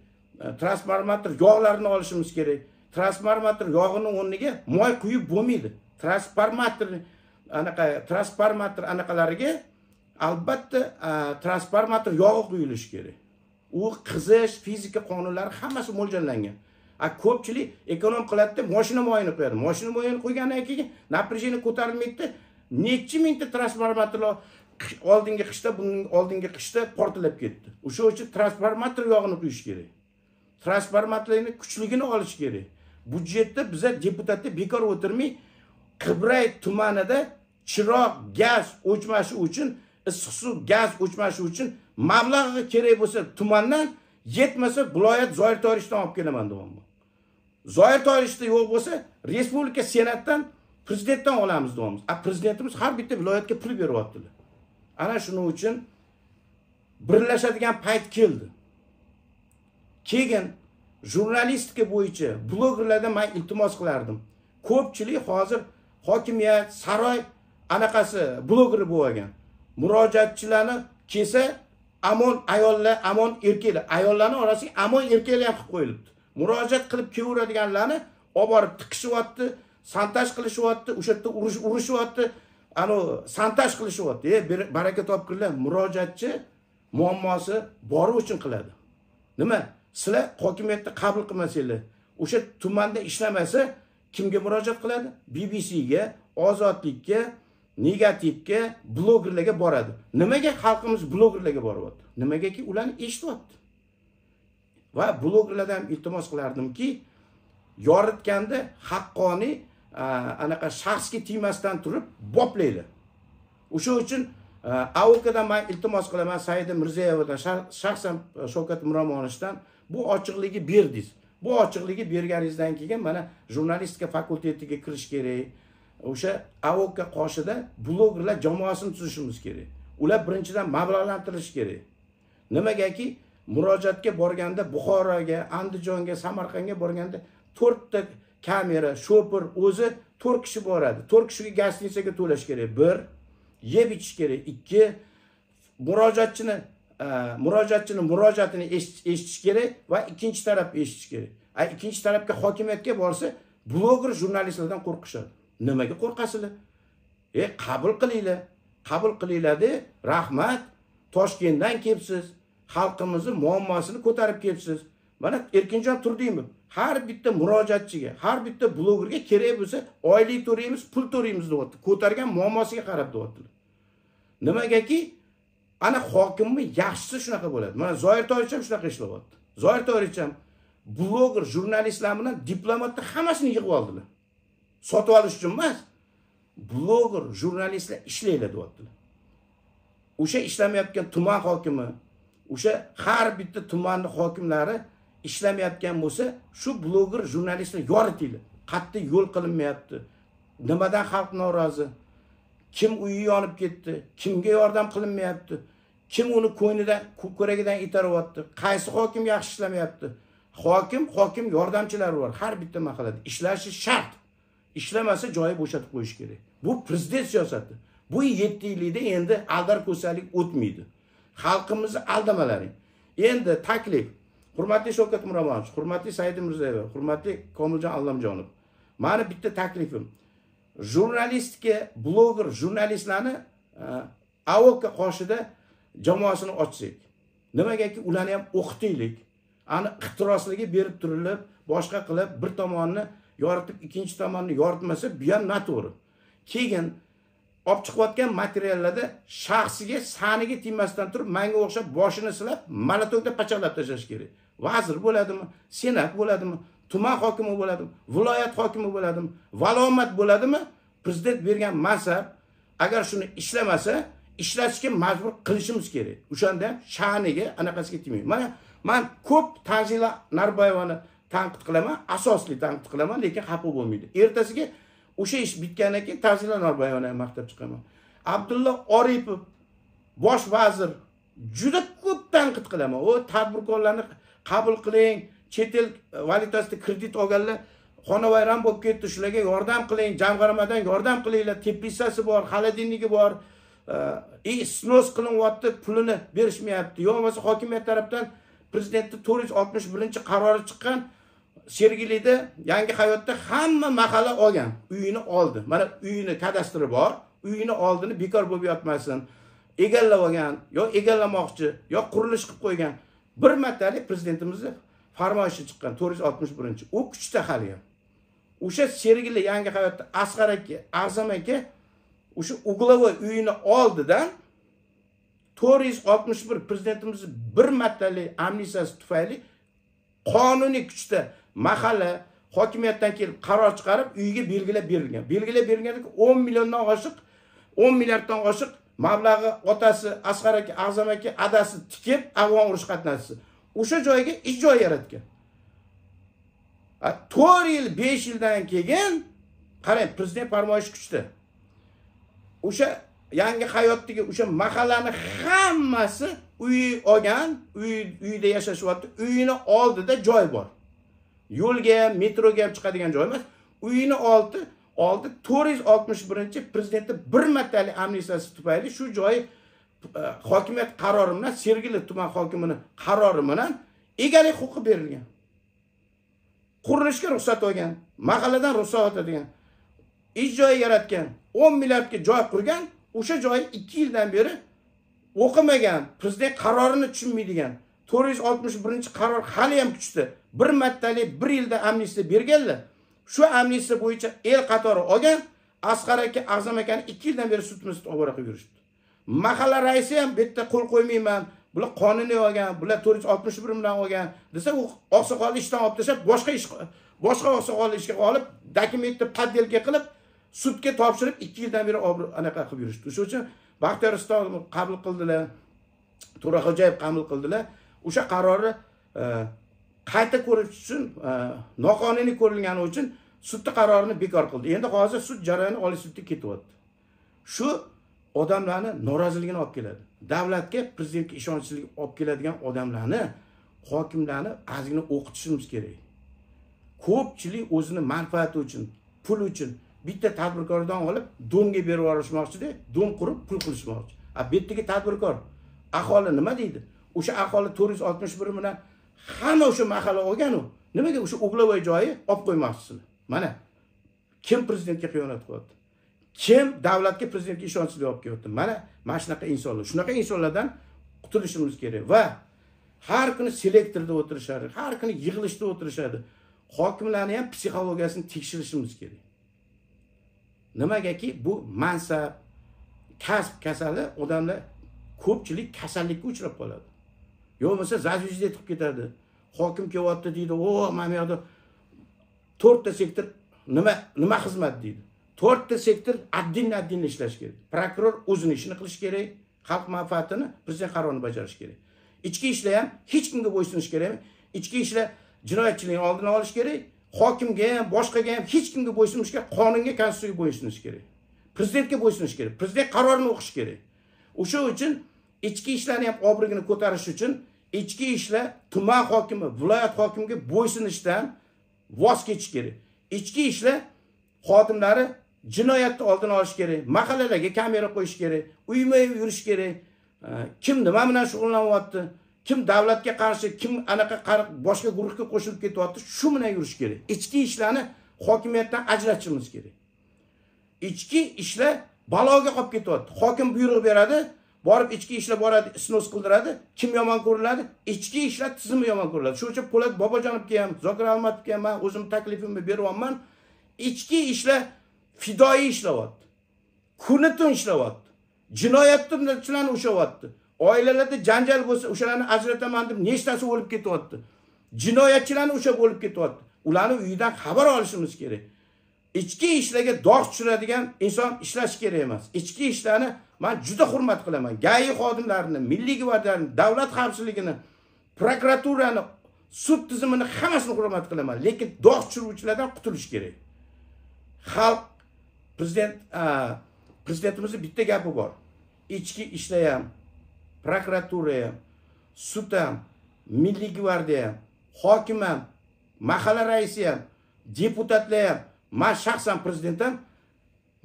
Transformator yog'larini olishimiz kerak. Transformator yog'ining o'rniga moy quyib bo'lmaydi. Transformator anaqalariga albatta transformator yog'i quyilishi kerak. U qizish, fizika qonunlari hammasi mo'ljallangan. Ko'pchilik ekonom qiladi, mashina moyini qo'yadi. Mashina moyini qo'ygandan keyin напряжение ko'tarilmaydi. Necha mingta transformatorlar oldingi qishda, bunning oldingi qishda portlab ketdi. O'sha uchun transformator yog'ini quyish kerak. Transformatorlarning kuchligini olish kerak. Budjetda bizlar deputatlar bekor o'tirmay, Qibray tumanida chiroq, gaz o'chmashi uchun, issiq suv, gaz o'chmashi uchun mablag'i kerak bo'lsa tumandan, yetmasa viloyat Zoir Toyirishdan olib kelaman deyapman. Zoir Toyirishda yo'q bo'lsa, respublika senatdan, prezidentdan olamiz deyapmiz. Prezidentimiz har bitta viloyatga pul beryaptilar. Ana shuning uchun birlashadigan payt keldi. Keyin jurnalistika bo'yicha blogerlardan men iltimos qilardim. Ko'pchilik hozir hokimiyat, saroy anaqasi blogeri bo'lgan. Murojaatchilarni kelsa amon ayollar, amon erkaklar, ayollarning orasiga amon erkaklar ham qilib qo'yilibdi. Murojaat qilib kelaveradiganlarni olib borib tiqishyapti, santaj qilishyapti, o'sha yerda urushyapti, santaj qilishyapti. Baraka topkinlar, murojaatchi muammosi bori uchun qiladi. Nima? Sizlar hokimiyatda qabul qilmasanglar, o'sha tumanda ishlamasa, kimga murojaat qiladi? BBCga, Ozodlikka, Negativga, blogerlarga boradi. Nimaga xalqimiz blogerlarga boryapti? Nimagaki ularni eshityapti. Va blogerlardan iltimos qilardimki, yoritganda haqqoniy anaqa shaxsga tegmasdan turib boplaylar. O'sha uchun AOKdan men iltimos qilaman, Saida Mirziyoyevadan, shaxsan Shavkat Miromonovdan bu ochiqligi berdingiz. Bu ochiqligi berganingizdan keyin mana jurnalistika fakultetiga kirish kerak. O'sha AOK qoshida blogerlar jamoasini tuzishimiz kerak. Ular birinchidan mablag'lantirish kerak. Nimagaki murojaatga borganda Buxoroga, Andijonga, Samarqandga borganda 4 ta kamera, shoför o'zi 4 kishi boradi. 4 kishiga gastinisaga to'lash kerak. 1, yeb ichish kerak. 2, murojaatchini murojaatini eshitish kerak va ikkinchi taraf eshitish kerak. Ikkinchi tarafga hokimiyatga borsa, bloger jurnalistlardan qo'rqishadi. Nimaga qo'rqasizlar? Qabul qilinglar. Qabul qilinglar-da, rahmat. Toshkentdan kelibsiz. Xalqimizning muammosini ko'tarib kelibsiz. Mana Erkinjon Turdimov har bitta murojaatchiga, har bitta blogerga kerak bo'lsa, oylik to'laymiz, pul to'laymiz deyapti. Ko'targan muammosiga qarab deyaptilar. Nimagaki ana hokimmi yaxshisi shunaqa bo'ladi. Mana Zoir To'yich ham shunaqa ishlayapti. Zoir To'yich ham bloger jurnalistlar bilan diplomatni hammasini yig'ib oldilar. Sotib olish uchun emas, bloger jurnalistlar ishlaylar deyaptilar. O'sha ishlamayotgan tuman hokimi, o'sha har bitta tumanning hokimlari ishlamayotgan bo'lsa, shu bloger jurnalistlar yoritinglar. Qattiq yo'l qilinmayapti. Nimadan xalq norozi? Kim uyi yonib ketdi? Kimga yordam qilinmayapti? Kim uni ko'ynidan, ko'kragidan itaryapti? Qaysi hokim yaxshi ishlamayapti? Hokim yordamchilari bor har bitta mahallada. Ishlashi shart. Ishlamasa joyi bo'shatib qo'yish kerak. Bu prezident siyosati. Bu 7 yilda endi aldar ko'salik o'tmaydi. Xalqimizni aldamalaring. Endi taklif. Hurmatli Shavkat Miromonovich, hurmatli Saida Mirziyoyeva, hurmatli Komiljon Allamjonov. Meni bitta taklifim. Jurnalistika, bloger jurnalistlarni AOK qoshida jamoasini ochsak. Nimagaki ularni ham o'qitaylik. Ani ixtirosligi berib turilib, boshqa qilib bir tomonni yoritib ikkinchi tomonni yoritmasa, bu ham noto'g'ri. Keyin olib chiqayotgan materiallarda shaxsiga, saniga tegmasdan turib, menga o'xshab boshini silab, malatokda pachaqlab tashlash kerak. Vazir bo'ladimi, senat bo'ladimi, tuman hokimi bo'ladimi, viloyat hokimi bo'ladimi, valomat bo'ladimi, prezident bergan mansab agar shuni ishlamasa, ishlatishga majbur qilishimiz kerak. O'shanda ham sha'niga anaqasiga tegmaydi. Mana men ko'p Tanzila Narbayevani tanqid qilaman, asosli tanqid qilaman, lekin xafa bo'lmaydi. Ertasiga o'sha ish bitgandan keyin Tanzila Narbayevani maqtab chiqaman. Abdulla Oripov bosh vazir juda ko'p tanqid qilaman. O tadbirkorlarni qabul qiling, chet el valyutasida kredit olganlar xonavayron bo'lib ketdi, shularga yordam qiling, jamg'armadan yordam qilinglar, teplitsasi bor, xolodilnigi bor. Snos qilinyapti, pulini berishmayapti. Yo bo'lmasa hokimiyat tarafdan prezidentning 461-qarori chiqqan, Sergelida, Yangi Hayotda hamma mahalla olgan, uyini oldi. Mana uyini kadastri bor, uyini oldini bekor bo'lib yotmasin. Egallab olgan, yo egallamoqchi, yo qurilish qilib qo'ygan. Bir martalik prezidentimizning farmoyishi chiqqan 461. U kuchda hali ham. O'sha Sergeli Yangi Hayotda Asqar aka, A'zam aka o'sha Uglovoy uyini oldidan 461 prezidentimiz bir martalik amnistiyasi tufayli qonuniy kuchda mahalla hokimiyatdan kelib qaror chiqarib uyiga belgilab berilgan. Belgilab berilganda 10 milliondan oshiq, 10 milliarddan oshiq mablag'i otasi Asqar aka, A'zam aka adasi tikib afg'on urush qatnashchisi. O'sha joyga ish joy yaratgan. 4 yil, 5 yildan keyin qarang, prezident farmoyishi kuchda. O'sha Yangi Hayotdagi o'sha mahallani hammasi uy olgan, uyda yashashyapti. Uyini oldida joy bor. Yo'lga, metroga ham chiqadigan joy emas. Uyini oldi 461 prezidentni bir martalik amnistiyasi tufayli shu joy hokimiyat qarori bilan Sergeli tuman hokimining qarori bilan egalik huquqi berilgan. Qurilishga ruxsat olgan, mahalladan ruxsat oladigan, ish joyi yaratgan, 10 milliardga joy qurgan, o'sha joy 2 yildan beri o'qimagan, prezident qarorini tushunmaydigan 461-qaror hali ham kuchda. Bir martalik 1 yilda amnistiya berganlar. shu amnistiya bo'yicha el qatori olgan Asqar aka, A'zam akani 2 yildan beri sudimiz obora qilib yurishdi. Mahalla raisi ham bu yerda qo'l qo'ymayman, bular qonuniy olgan, bular 461 bilan olgan desa, u oqsoqolni ishdan olib tashlab, boshqa oqsoqolni ishga olib, dokumentni poddelka qilib, sudga topshirib 2 yildan beri anaqa qilib yurishdi. O'sha uchun Baxtiyor Istonov qabul qildilar, To'raxo'jayev qabul qildilar. O'sha qarorni qayta ko'rish uchun, noqonuniy ko'rilgani uchun sudning qarorini bekor qildi. Endi hozir sud jarayoni Oliy sudga ketyapti. Shu odamlarni noroziligini olib keladi. Davlatga, prezidentga ishonchsizlik olib keladigan odamlarni, hokimlarni ozgina o'qitishimiz kerak. Ko'pchilik o'zini manfaati uchun, pul uchun bitta tadbirkordan olib, domga berib yuborishmoqchi-da, dom qurib pul qilishmoqchi. Bu yerdagi tadbirkor aholi nima deydi? O'sha aholi 461 bilan hamma o'sha mahalla olgan-u. Nimaga o'sha O'g'lavoy joyi olib qo'ymoqchisizlar? Mana kim prezidentga xiyonat qilyapti? Kim davlatga, prezidentga ishonchsizlik olib kelyapti? Mana shunaqa insonlar. Shunaqa insonlardan qutulishimiz kerak va har kuni selektorda o'tirishadi, har kuni yig'ilishda o'tirishadi. Hokimlarni ham psixologiyasini tekshirishimiz kerak. Nimagaki bu mansab, kasb kasali odamlar ko'pchilik kasallikka uchrab qoladi. Yo'qmasa zazvijda etib ketadi. Hokim kelyapti deydi, "O, mana bu yerda 4 ta sektor nima xizmat deydi. 4 ta sektor addin ishlash kerak. Prokuror o'zini ishini qilish kerak, xalq manfaatini, prezident qarorini bajarish kerak. Ichki ishlar ham hech kimga bo'ysunish kerak. Ichki ishlar jinoyatchilikni oldini olish kerak. Hokimga ham, boshqaga ham hech kimga bo'ysunish kerak, qonunga, konstitutsiyaga bo'ysunish kerak. Prezidentga bo'ysunish kerak. Prezident qarorini o'qish kerak. O'sha uchun ichki ishlarni ham obro'ini ko'tarish uchun ichki ishlar tuman hokimi, viloyat hokimiga bo'ysunishdan voz kechish kerak. Ichki ishlar xodimlari jinoyatni oldini olish kerak, mahallalarga kamera qo'yish kerak, uyma-uy yurish kerak. Kim nima bilan shug'ullanyapti? Kim davlatga qarshi, kim anaqa boshqa guruhga qo'shilib ketyapti, shu bilan yurish kerak. Ichki ishlarni hokimiyatdan ajratishimiz kerak. Ichki ishlar baloga qolib ketyapti. Hokim buyruq beradi, borib ichki ishlar boradi, isnos qildiradi. Kim yomon ko'riladi? Ichki ishlar tizimi yomon ko'riladi. Shuning uchun Po'lat Bobojonovga ham, Zokir Almatovga ham men o'zim taklifimni beryapman. Ichki ishlar fidoyi ishlayapti. Kuni-tun ishlayapti. Jinoyatchilarni ushlayapti. Oilalarda janjal bo'lsa, o'shalarni ajrataman deb nechtasi o'lib ketyapti. Jinoyatchilarni ushab o'lib ketyapti. Ularni uyidan xabar olishimiz kerak. Ichki ishlarga dog' tushiradigan inson ishlash kerak emas. Ichki ishlarni men juda hurmat qilaman. GAI xodimlarini, Milliy gvardiyani, davlat xavfsizligini, prokuraturani, sud tizimini hammasini hurmat qilaman. Lekin dog' tushiruvchilardan qutulish kerak. Xalq prezidentimizning bitta gapi bor. Ichki ishlar ham, prokuratura ham, sud ham, Milliy gvardiya ham, hokim ham, mahalla raisi ham, deputatlar ham, men shaxsan prezidentim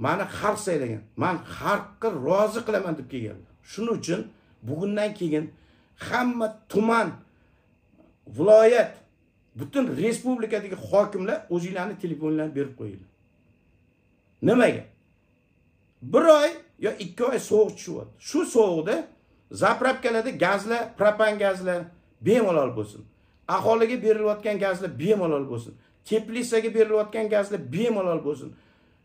meni xalq saylagan. Men xalqqa rozi qilaman deb kelganman. Shuning uchun bugundan keyin hamma tuman, viloyat, butun respublikadagi hokimlar o'zingizlarning telefonlarini berib qo'yinglar. Nimaga? 1 oy yo 2 oy sovuq tushyapti. Shu sovuqda zapravkalarda gazlar, propan gazlar bemalol bo'lsin. Aholiga berilayotgan gazlar bemalol bo'lsin. Teplitsaga berilayotgan gazlar bemalol bo'lsin.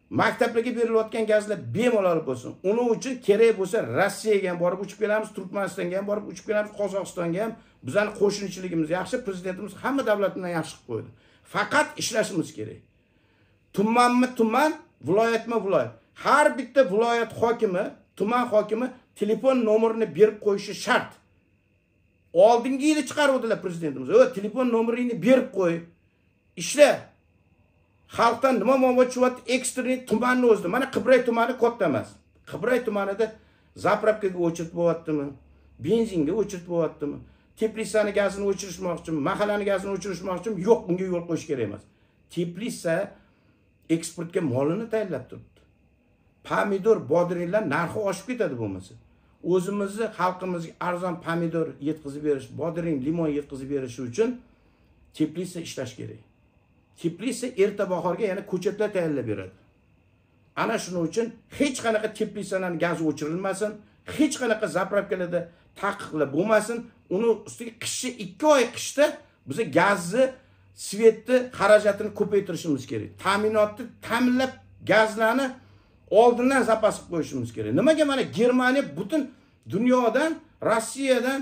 Maktablarga berilayotgan gazlar bemalol bo'lsin. Uning uchun kerak bo'lsa Rossiyaga ham borib uchib kelamiz, Turkmanistonga ham borib uchib kelamiz, Qozog'istonga ham. Bizning qo'shnichiligimiz yaxshi, prezidentimiz hamma davlatlardan yaxshi qilib qo'ydi. Faqat ishlashimiz kerak. Tuman, viloyat. Har bitta viloyat hokimi, tuman hokimi telefon nomerini berib qo'yishi shart. Oldingi yili chiqaruvdilar prezidentimiz. Telefon nomeringni berib qo'y. Ishla. Xalqdan nima muammo chiqyapti? Ekstreni tumanni o'zida. Mana Qibray tumani katta emas. Qibray tumanida zapravkaga o'chirib bo'lyaptimi? Benzinga o'chirib bo'lyaptimi? Teplitsani gazini o'chirishmoqchimi? Mahallani gazini o'chirishmoqchimi? Yo'q, bunga yo'l qo'yish kerak emas. Teplitsa eksportga molini tayyorlab turibdi. Pomidor, bodringlar narxi oshib ketadi bo'lmasa. O'zimizni xalqimizga arzon pomidor yetkazib berish, bodring, limon yetkazib berish uchun Teplitsa ishlash kerak. Teplitsa erta bahorga yana ko'chatlar tayyorlab beradi. Ana shuning uchun hech qanaqa Teplitsalarning gazi o'chirilmasin, hech qanaqa zapravkalarda taqiqlar bo'lmasin. Uni ustiga qishni 2 oy qishda biz gazni svetni xarajatini ko'paytirishimiz kerak. Ta'minotni ta'minlab gazlarni oldindan zapas qilib qo'yishimiz kerak. Nimaga mana Germaniya butun dunyodan, Rossiyadan,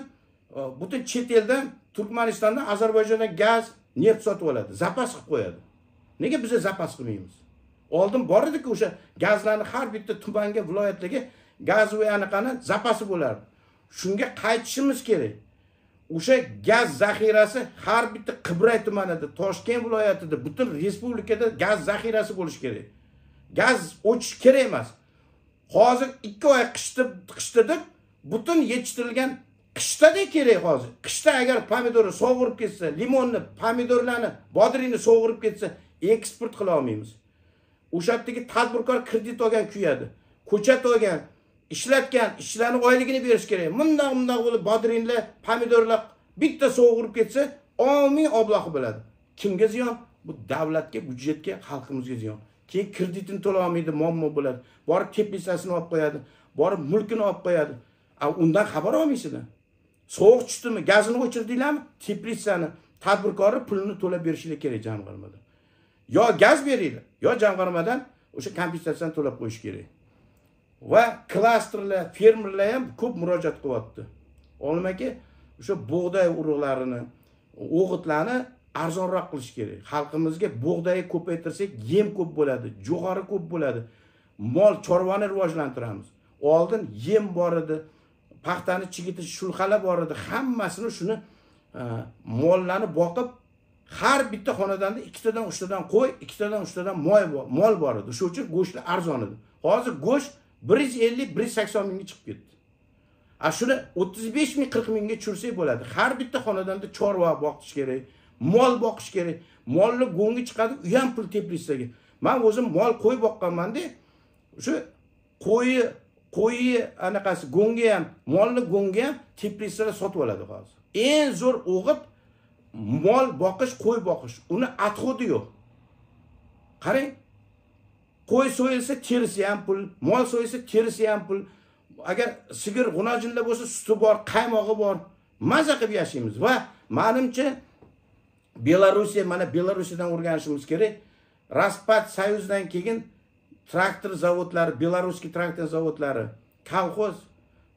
butun chet eldan, Turkmanistondan, Ozarbayjondan gaz, neft sotib oladi, zapas qilib qo'yadi. Nega biz zapas qilmaymiz? Oldin bor edi-ku o'sha gazlarni har bitta tumanga, viloyatlarga gaz va anaqani zapasi bo'lardi. Shunga qaytishimiz kerak. O'sha gaz zaxirasi har bitta Qibray tumanida, Toshkent viloyatida, butun respublikada gaz zaxirasi bo'lishi kerak. Gaz o'chish kerak emas. Hozir 2 oy qishda butun yetishtirilgan qishda kerak hozir. Qishda agar pomidorni sovurib ketsa, limonni, pomidorlarni, bodringni sovurib ketsa, eksport qila olmaymiz. O'sha yerdagi tadbirkor kredit olgan kuyadi. Ko'chat olgan, ishlatgan, ishlarning oyligini berish kerak. Bundoq bo'lib bodringlar, pomidorlar bitta sovurib ketsa, olmay obloq bo'ladi. Kimga ziyon? Bu davlatga, byudjetga, xalqimizga ziyon. Keyin kreditini to'la olmaydi, muammo bo'ladi. Borib teplisasini olib qo'yadi, borib mulkini olib qo'yadi. Undan xabar olmaysizlar. Sovuq tushdimi, gazini o'chirdinglarmi? Teplisani tadbirkori pulini to'lab berishingiz kerak jamg'armadan. Yo gaz beringlar, yo jamg'armadan o'sha kompensatsiyani to'lab qo'yish kerak. Va klasterlar, fermerlar ham ko'p murojaat qilyapti. Olim aka, o'sha bug'doy urug'larini, o'g'itlarni arzonroq qilish kerak. Xalqimizga bug'doy ko'paytirsak, yem ko'p bo'ladi, jo'xori ko'p bo'ladi. Mol chorvani rivojlantiramiz. Oldin yem bor edi, paxtani chigitish shulxalar bor edi. Hammasini shuni mollarni boqib, har bitta xonadonda 2 tadan 3 tadan qo'y, 2 tadan 3 tadan mol bor edi. Shuning uchun go'shtlar arzon edi. Hozir go'sht 150-180 mingga chiqib ketdi. Shuni 35 ming, 40 mingga tushirsak bo'ladi. Har bitta xonadonda chorva boqish kerak, mol boqish kerak. Molni go'ngi chiqadi, u ham pul teplisaga. Men o'zim mol qo'y boqqanman-da. O'sha qo'yi anaqasi go'ngi ham, molni go'ngi ham teplisaga sotib oladi hozir. Eng zo'r o'g'it mol boqish, qo'y boqish. Uni atxodi yo'q. Qarang. Qo'y so'yilsa terisi ham pul, mol so'yilsa terisi ham pul. Agar sigir g'unojinlar bo'lsa, suti bor, qaymog'i bor. Maza qilib yashaymiz va menimcha Belarusdan o'rganishimiz kerak. Raspad Soyuzdan keyin traktor zavodlari, Belarusskiy traktor zavodlari,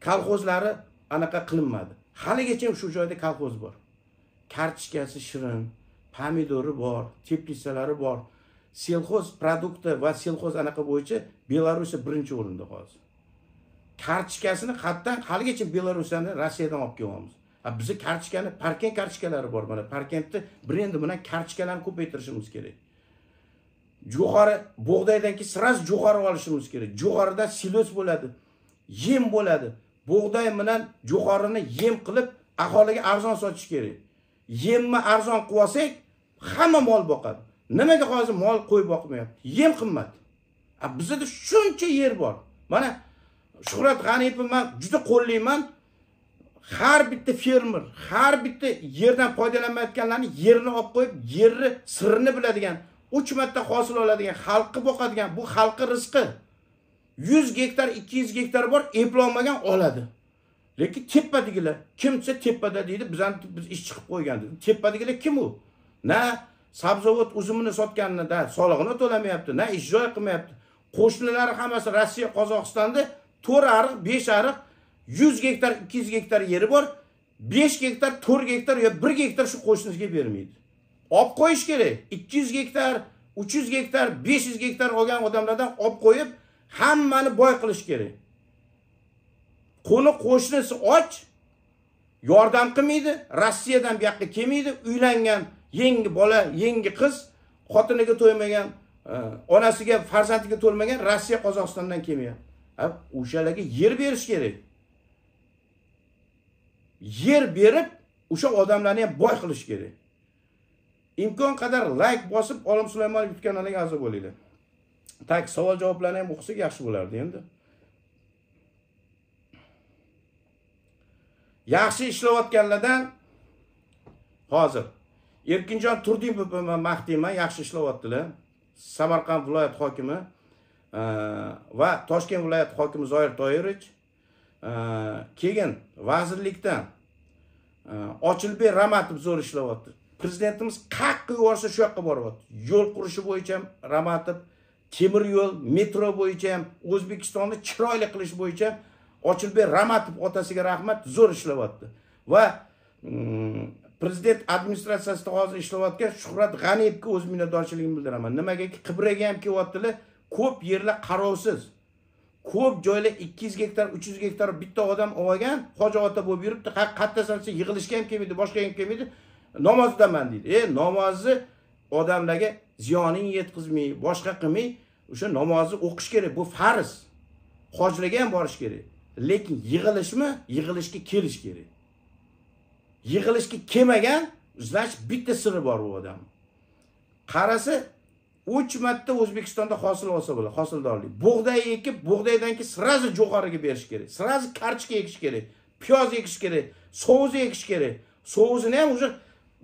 kolxozlari anaqa qilinmadi. Haligacha shu joyda kolxoz bor. Kartoshkasi shirin, pomidori bor, teplisalari bor. Selxoz produkti va selxoz anaqa bo'yicha Belarusda birinchi o'rinda hozir. Kartoshkasini hatto haligacha Belarusdan, Rossiyadan olib kelyapmiz. Bizning kartoshkani Parkent kartoshkalari bor. Mana Parkentni brendi bilan kartoshkalarni ko'paytirishimiz kerak. Jo'xori, bug'doydan keyin sraz jo'xori olishimiz kerak. Jo'xorida silos bo'ladi, yem bo'ladi. Bug'doy bilan jo'xorini yem qilib aholiga arzon sotish kerak. Yemni arzon qilib olsak, hamma mol boqadi. Nimaga hozir mol qo'y boqmayapti? Yem qimmat. Bizda shuncha yer bor. Mana Shuhrat G'aniyevni men juda qo'llayman. Har bitta fermer, har bitta yerdan foydalanmayotganlarni yerini olib qo'yib, yerni sirrini biladigan, 3 marta hosil oladigan, xalqni boqadigan, bu xalqi rizqi. 100 gektar, 200 gektar bor, eplolmagan oladi. Lekin tepadigilar, kimsa tepada deydi, biz ish chiqib qo'ygan dedi. Tepadigilar kim u? Na sabzavot uzumini sotganida solig'ini to'lamayapti, na ish joy qilmayapti. Qo'shnilari hammasi Rossiya, Qozog'istonda 4 ariq, 5 ariq, 100 gektar, 200 gektar yeri bor. 5 gektar, 4 gektar yo 1 gektar shu qo'shnisiga bermaydi. Olib qo'yish kerak. 200 gektar, 300 gektar, 500 gektar olgan odamlardan olib qo'yib, hammani boy qilish kerak. Qo'shnisi och, yordam qilmaydi, Rossiyadan bu yoqqa kelmaydi, uylangan yangi bola, yangi qiz, xotiniga to'ymagan, onasiga, farzandiga to'lmagan Rossiya, Qozog'istondan kelmayapti. O'shalarga yer berish kerak. Yer berib, o'sha odamlarni ham boy qilish kerak. Imkon qadar like bosib, Olim Sulaymonov YouTube kanaliga a'zo bo'linglar. Tak savol javoblarni ham o'qisak yaxshi bo'lardi endi. Yaxshi ishlayotganlardan hozir Erkinjon Turdimovni maqtayman, yaxshi ishlayaptilar. Samarqand viloyat hokimi va Toshkent viloyat hokimi Zoir Toyirich, keyin vazirlikdan Ochilbek Ramatov zo'r ishlayapti. prezidentimiz qayerga yuborsa shu yoqqa boryapti. Yo'l qurishi bo'yicha ham Ramatov, temir yo'l, metro bo'yicha ham, O'zbekistonni chiroyli qilish bo'yicha ham Ochilbek Ramatov otasiga rahmat, zo'r ishlayapti. Va prezident administratsiyasida hozir ishlayotgan Shuhrat G'aniyevga o'z minnatdorchiligimni bildiraman. Nimagaki Qibraga ham kelyaptilar, ko'p yerlar qarovsiz. Ko'p joylar 200 gektar, 300 gektar bitta odam olgan, hoji ota bo'lib yuribdi, qattasancha yig'ilishga ham kelmaydi, boshqa ham kelmaydi. Namozdaman deydi. Namozni odamlarga ziyoning yetkazmay, boshqa qilmay, o'sha namozni o'qish kerak. Bu farz. Hojlarga ham borish kerak. Lekin yig'ilishga kelish kerak. Yig'ilishga kelmagan, значит bitta siri bor u odam. Qarasa 3 marta O'zbekistonda hosil olsa bo'ladi, hosildorlik. Bug'doy ekib, bug'doydan keyin srazi jo'xoriga berish kerak. Srazi karchka ekish kerak, piyoz ekish kerak, so'z ekish kerak. So'zini ham o'sha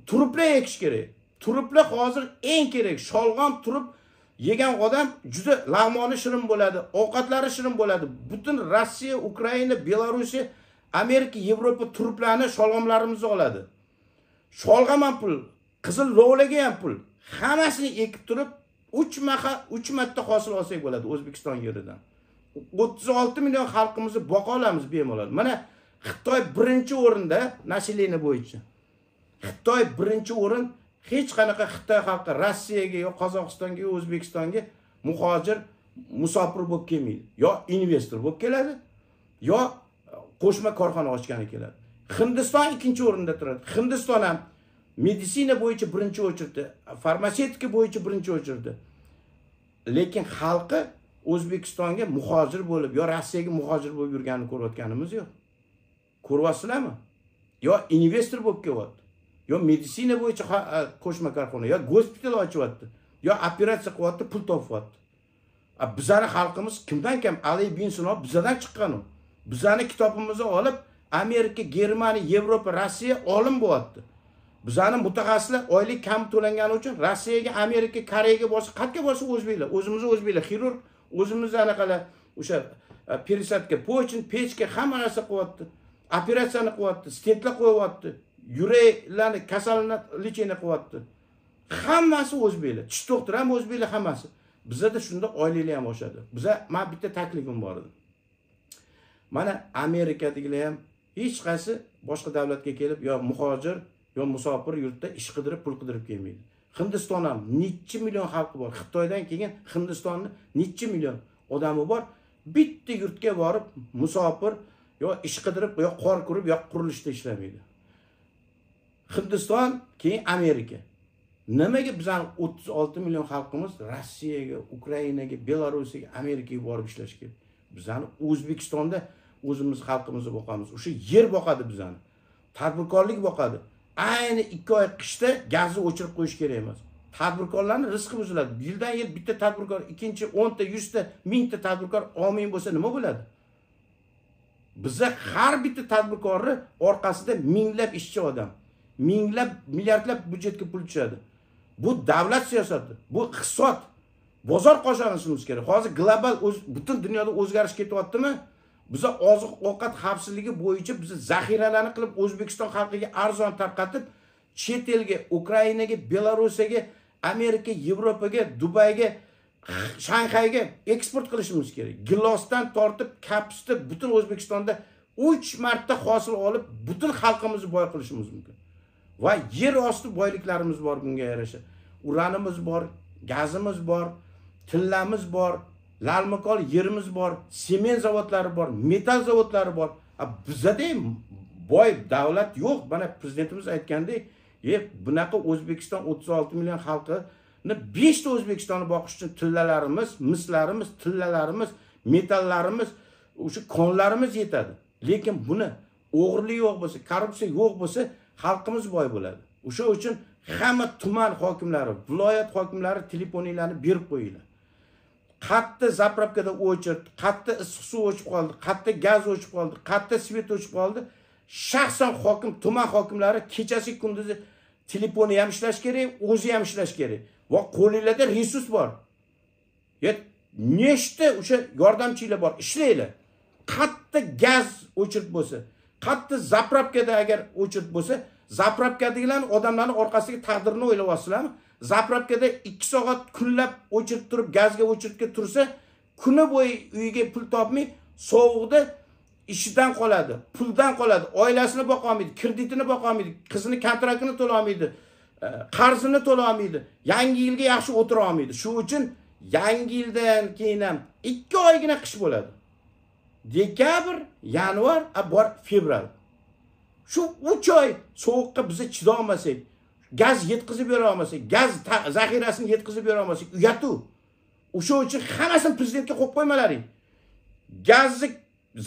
turuplar ekish kerak. Turuplar hozir eng kerak. Sholg'om turib yegan odam juda lag'moni shirin bo'ladi, ovqatlari shirin bo'ladi. Butun Rossiya, Ukraina, Belorussiya, Amerika, Yevropa turuplarni sholg'omlarimizni oladi. Sholg'om ham pul, qizil lovlaga ham pul. Hammasini ekib turib 3 marta hosil olsak bo'ladi O'zbekiston yeridan. 36 million xalqimizni boqa olamiz bemalol. Mana Xitoy birinchi o'rinda nasileniya bo'yicha. Xitoy birinchi o'rin, hech qanaqa Xitoy xalqi Rossiyaga yo Qozog'istonga yo O'zbekistonga muhojir, musofir bo'lib kelmaydi. Yo investor bo'lib keladi, yo qo'shma korxona ochgani keladi. Hindiston ikkinchi o'rinda turadi. Hindiston ham meditsina bo'yicha birinchi o'chirdi, farmatsevtika bo'yicha birinchi o'chirdi. Lekin xalqi O'zbekistonga muhojir bo'lib, yo Rossiyaga muhojir bo'lib yurganini ko'rayotganimiz yo'q. Ko'ryapsizlarmi? Yo investor bo'lib kelyapti, yo meditsina bo'yicha qo'shma korxona, yo gospital ochyapti, yo operatsiya qilyapti, pul topyapti. Bizning xalqimiz kimdan kam? Ali bin Sino bizdan chiqqan u. Bizning kitobimizni olib Amerika, Germaniya, Yevropa, Rossiya olim bo'lyapti. Bizning mutaxassislar oylik kam to'langani uchun Rossiyaga, Amerika, Koreyaga borsa, qayerga borsa o'zbeklar, o'zbeklar xirurg, o'zimiz anaqalar o'sha perisadka, pochin, pechka hamma narsa qilyapti. Operatsiyani qilyapti, stentlar qo'yyapti, yuraklarni kasalini lecheniya qilyapti. Hammasi o'zbeklar. Tish doktori ham o'zbeklar hammasi. Bizda shunda oyliklar ham oshadi. Men bitta taklifim bor edi. Mana Amerikadagilar ham hech qaysi boshqa davlatga kelib yo muhojir yo musofir yurtda ish qidirib, pul qidirib kelmaydi. Hindiston ham necha million xalqi bor. Xitoydan keyin Hindistonning necha million odami bor. Bitta yurtga borib musofir yo ish qidirib, yo qor ko'rib, yo qurilishda ishlamaydi. Hindiston, keyin Amerika. Nimaga bizning 36 million xalqimiz Rossiyaga, Ukrainaga, Belorussiyaga, Amerikaga borib ishlash kerak? Bizning O'zbekistonda o'zimiz xalqimizni boqamiz. O'sha yer boqadi bizani. Tadbirkorlik boqadi. Ayni 2 oy qishda gazni o'chirib qo'yish kerak emas. Tadbirkorlarning rizqi buziladi. Yildan yil bitta tadbirkor, ikkinchi 10 ta, 100 ta, 1000 ta tadbirkor olmayin bo'lsa nima bo'ladi? Bizda har bitta tadbirkorni orqasida minglab ishchi odam, minglab, milliardlab byudjetga pul tushadi. Bu davlat siyosati, bu iqtisod, bozor qo'shonishimiz kerak. Hozir global butun dunyoda o'zgarish ketyaptimi? Biza oziq-ovqat xavfsizligi bo'yicha biz zaxiralarni qilib O'zbekiston xalqiga arzon tarqatib, chet elga, Ukrainaga, Belorussiyaga, Amerika, Yevropaga, Dubayga, Shanxayga eksport qilishimiz kerak. Gilosdan tortib, kapsda butun O'zbekistonda 3 marta hosil olib, butun xalqimizni boy qilishimiz mumkin. Va yer osti boyliklarimiz bor bunga yarasha. Uranimiz bor, gazimiz bor, tillamiz bor, lalmikol yerimiz bor, sement zavodlari bor, metal zavodlari bor. Bizda ham boy davlat yo'q. Mana prezidentimiz aytgandek, bunaqa O'zbekiston 36 million xalqini 5 ta O'zbekistonni boqish uchun tillalarimiz, mislarimiz, tillalarimiz, metallarimiz, o'sha konlarimiz yetadi. Lekin buni o'g'rilik yo'q bo'lsa, korrupsiya yo'q bo'lsa, xalqimiz boy bo'ladi. O'sha uchun hamma tuman hokimlari, viloyat hokimlari telefoninglarni berib qo'yinglar. Qatta zapravkada o'chirdi, qatta issiq suv o'chib qoldi, qatta gaz o'chib qoldi, qatta svet o'chib qoldi. Shaxsan hokim, tuman hokimlari kechasi kunduzi telefoni ham ishlash kerak, o'zi ham ishlash kerak. Va qo'lingizda resurs bor. Nechta o'sha yordamchilar bor, ishlaylar. Qatta gaz o'chirib bo'lsa, qatta zapravkada agar o'chirib bo'lsa, Zapravkadagilar odamlarning orqasiga taqdirini o'ylayapsizlarmi? Zapravkada 2 soat kunlab o'chirib turib, gazga o'chirib tursa, kuni bo'yi uyiga pul topmay, sovuqda ishidan qoladi, puldan qoladi, oilasini boqa olmaydi, kreditini boqa olmaydi, qizining kontraktini to'la olmaydi, qarzini to'la olmaydi, yangi yilga yaxshi o'tira olmaydi. Shu uchun yangi yildan keyin ham 2 oygina qish bo'ladi. Dekabr, yanvar, fevral. Shu 3 oy sovuqqa biz chida olmasak, gaz yetkazib bera olmasak, gaz zaxirasini yetkazib bera olmasak, uyatu. O'sha uchun hammasini prezidentga qo'yib qo'ymalaring. Gazni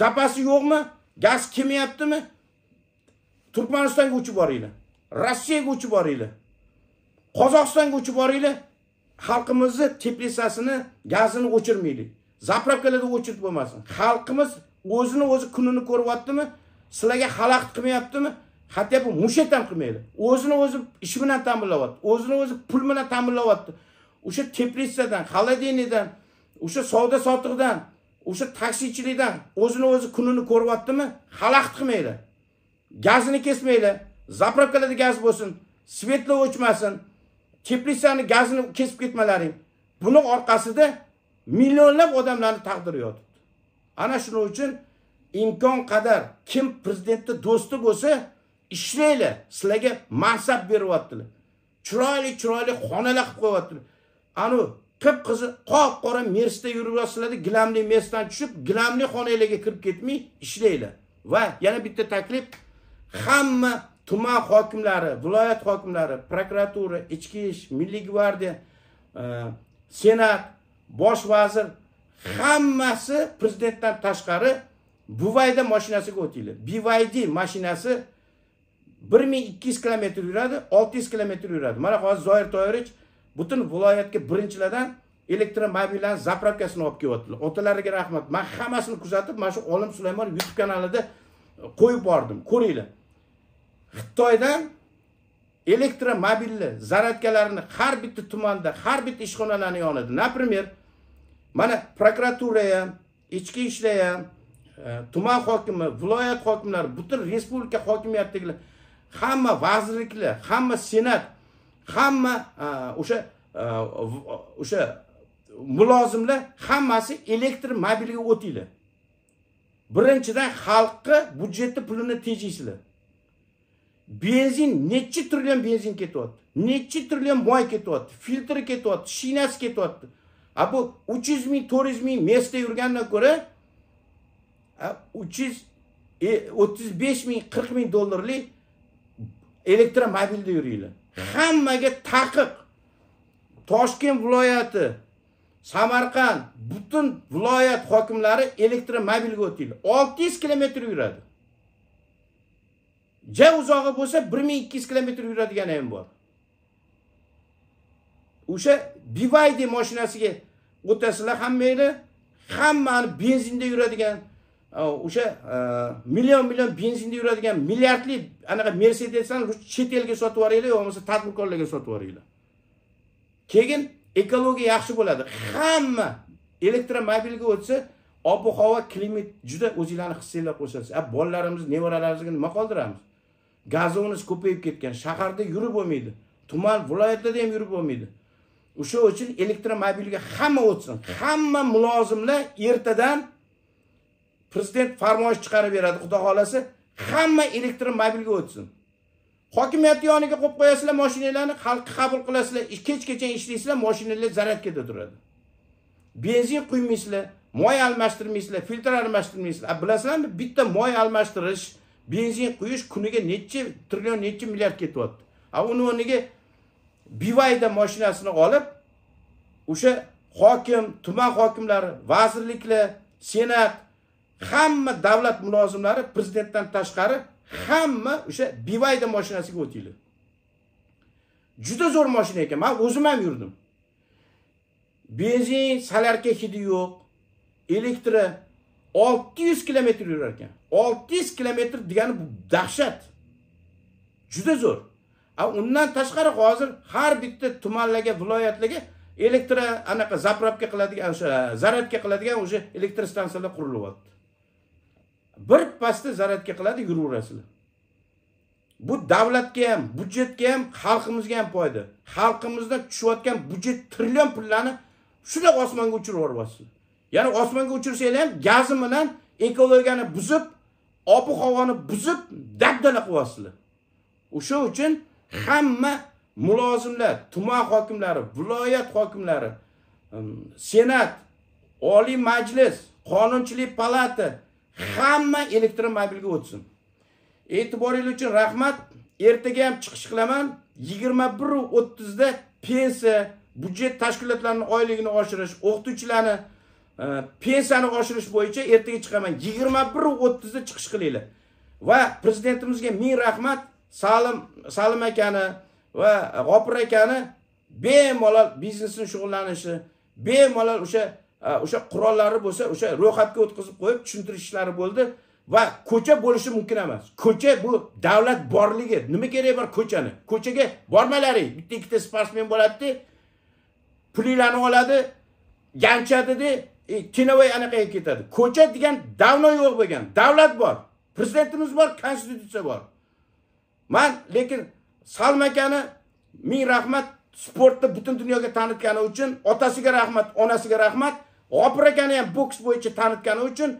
zapasi yo'qmi? Gaz kelmayaptimi? Turkmanistonga uchib boringlar. Rossiyaga uchib boringlar. Qozog'istonga uchib boringlar. Xalqimizni teplisasini, gazini o'chirmaylik. Zapravkalarda o'chirib bo'lmasin. Xalqimiz o'zini o'zi kunini ko'ryaptimi? Sizlarga xalaqit qilmayaptimi? Hatto bu mushat ham qilmaydi. O'zini o'zi ish bilan ta'minlayapti. O'zini o'zi pul bilan ta'minlayapti. O'sha teplisadan, xolodilnikdan, o'sha savdo sotiqdan, o'sha taksichilikdan o'zini o'zi kunini ko'ryaptimi? Xalaqit qilmaydi. Gazini kesmaydi. Zapravkalarda gaz bo'lsin, svetlo o'chmasin. Teplisani gazini kesib ketmalaring. Buning orqasida millionlab odamlarning taqdiri yotibdi. Ana shuning uchun imkon qadar kim prezidentning do'sti bo'lsa, ishlanglar. Sizlarga mansab beryaptilar. Chiroyli xonalar qilib qo'yaptilar. Anu qip-qizil qop-qora Mersda yuribsizlar, gilamli Mersdan tushib, gilamli xonalarga kirib ketmay ishlanglar. Va yana bitta taklif, hamma tuman hokimlari, viloyat hokimlari, prokuratura, ichki ish, milliy gvardiya, senat, bosh vazir hammasi prezidentdan tashqari Buvayda mashinasiga o'tinglar. BYD mashinasi 1200 km yuradi, 600 km yuradi. Mana hozir Zoir Toyirich butun viloyatga birinchilardan elektromobillarning zapravkasini olib kelyaptilar. Otalariga rahmat. Men hammasini kuzatib, mana shu Olim Sulaymon YouTube kanalida qo'yib bordim. Ko'ringlar. Xitoydan elektromobillar zaryadkalarini har bitta tumanda, har bitta ishxonalarning yonida. Например, mana prokuratura ham, ichki ishlar ham, tuman hokimi, viloyat hokimlari, butun respublika hokimiyatidagilar, hamma vazirliklar, hamma senat, hamma o'sha mulozimlar hammasi elektromobilga o'tinglar. Birinchidan xalqqa budjetni pulini tejaysizlar. Benzin, necha trillion benzin ketyapti. Necha trillion moy ketyapti, filtri ketyapti, shinasi ketyapti. Bu 300 ming, 400 ming Mersda yurgandan ko'ra 35 ming, 40 ming dollarlik elektromobilda yuringlar. Hammaga taqiq. Toshkent viloyati, Samarqand, butun viloyat hokimlari elektromobilga o'tinglar. 600 km yuradi. Ja uzog'i bo'lsa 1200 km yuradigan ham bor. O'sha BYD mashinasiga o'tasizlar hammanglar, hammani benzinda yuradigan, o'sha million benzinda yuradigan milliardli anaqa Mercedes'ni chet elga sotib yuboringlar, yo'qsa tadbirkorlarga sotib yuboringlar. Keyin ekologiya yaxshi bo'ladi. Hamma elektromobilga o'tsa, ob-havo, klimat juda o'zingizlarni hissinglar qo'shasiz. Bolalarimiz, nevaralarimizga nima qoldiramiz? Gazimiz ko'payib ketgan, shaharda yurib bo'lmaydi. Tuman viloyatlarda ham yurib bo'lmaydi. O'sha uchun elektromobilga hamma o'tsin. Hamma mulozimlar ertadan prezident farmoyish chiqarib beradi, xudo xolasa, hamma elektromobilga o'tsin. Hokimiyat yoniga qo'yib qo'yasizlar mashinalarni, xalqqa qabul qilasizlar, kech-kecha ishlaysizlar, mashinalar zaryadkada turadi. Benzin quymaysizlar, moy almashtirmaysizlar, filtr almashtirmaysizlar. Bilasizlarmi, bitta moy almashtirish, benzin quyish kuniga necha trillion, necha milliard ketyapti. Uni o'rniga BYD mashinasini olib, o'sha hokim, tuman hokimlari, vazirliklar, senat, hamma davlat mulozimlari prezidentdan tashqari hamma o'sha BYD mashinasiga o'tinglar. Juda zo'r mashina ekan. Men o'zim ham yurdim. Benzin, salarka hidi yo'q. Elektri 600 km yurar ekan. 600 km degani bu dahshat. Juda zo'r. Undan tashqari hozir har bitta tumanlarga, viloyatlarga anaqa zapravka qiladigan, o'sha zaryadka qiladigan o'sha elektr stansiyalar qurilyapti. Bir pastda zaryadka qiladi, yuraverasizlar. Bu davlatga ham, byudjetga ham, xalqimizga ham foyda. Xalqimizdan tushayotgan byudjet trillion pullarni shunday osmonga uchirib yuboryapsizlar. Ya'ni osmonga uchirsanglar ham gazi bilan ekologiyani buzib, ob-havoni buzib, dabdala qilyapsizlar. O'sha uchun hamma mulozimlar, tuman hokimlari, viloyat hokimlari, senat, oliy majlis, qonunchilik palata hamma elektromobilga o'tsin. E'tiboringiz uchun rahmat. Ertaga ham chiqish qilaman. 21:30 da pensiya, byudjet tashkilotlarining oyligini oshirish, o'qituvchilarni pensiyani oshirish bo'yicha ertaga chiqaman. 21:30 da chiqish qilinglar. Va prezidentimizga ming rahmat. Salim akani va G'ofur akani bemalol biznesini shug'ullanishi, bemalol o'sha qurollari bo'lsa, o'sha ro'yxatga o'tkazib qo'yib tushuntirishlari bo'ldi va ko'cha bo'lishi mumkin emas. Ko'cha bu davlat borligi. Nima kerak bor ko'chani? Ko'chaga bormalaring. Bitta-ikkita sportsmen bo'ladi, pulinglarni oladi, ganchadida, tinovoy anaqaga ketadi. Ko'cha degan davno yo'q bo'lgan. Davlat bor, prezidentimiz bor, konstitutsiya bor. Lekin Salim akani ming rahmat, sportni butun dunyoga tanitgani uchun, otasiga rahmat, onasiga rahmat, G'ofur akani ham boks bo'yicha tanitgani uchun,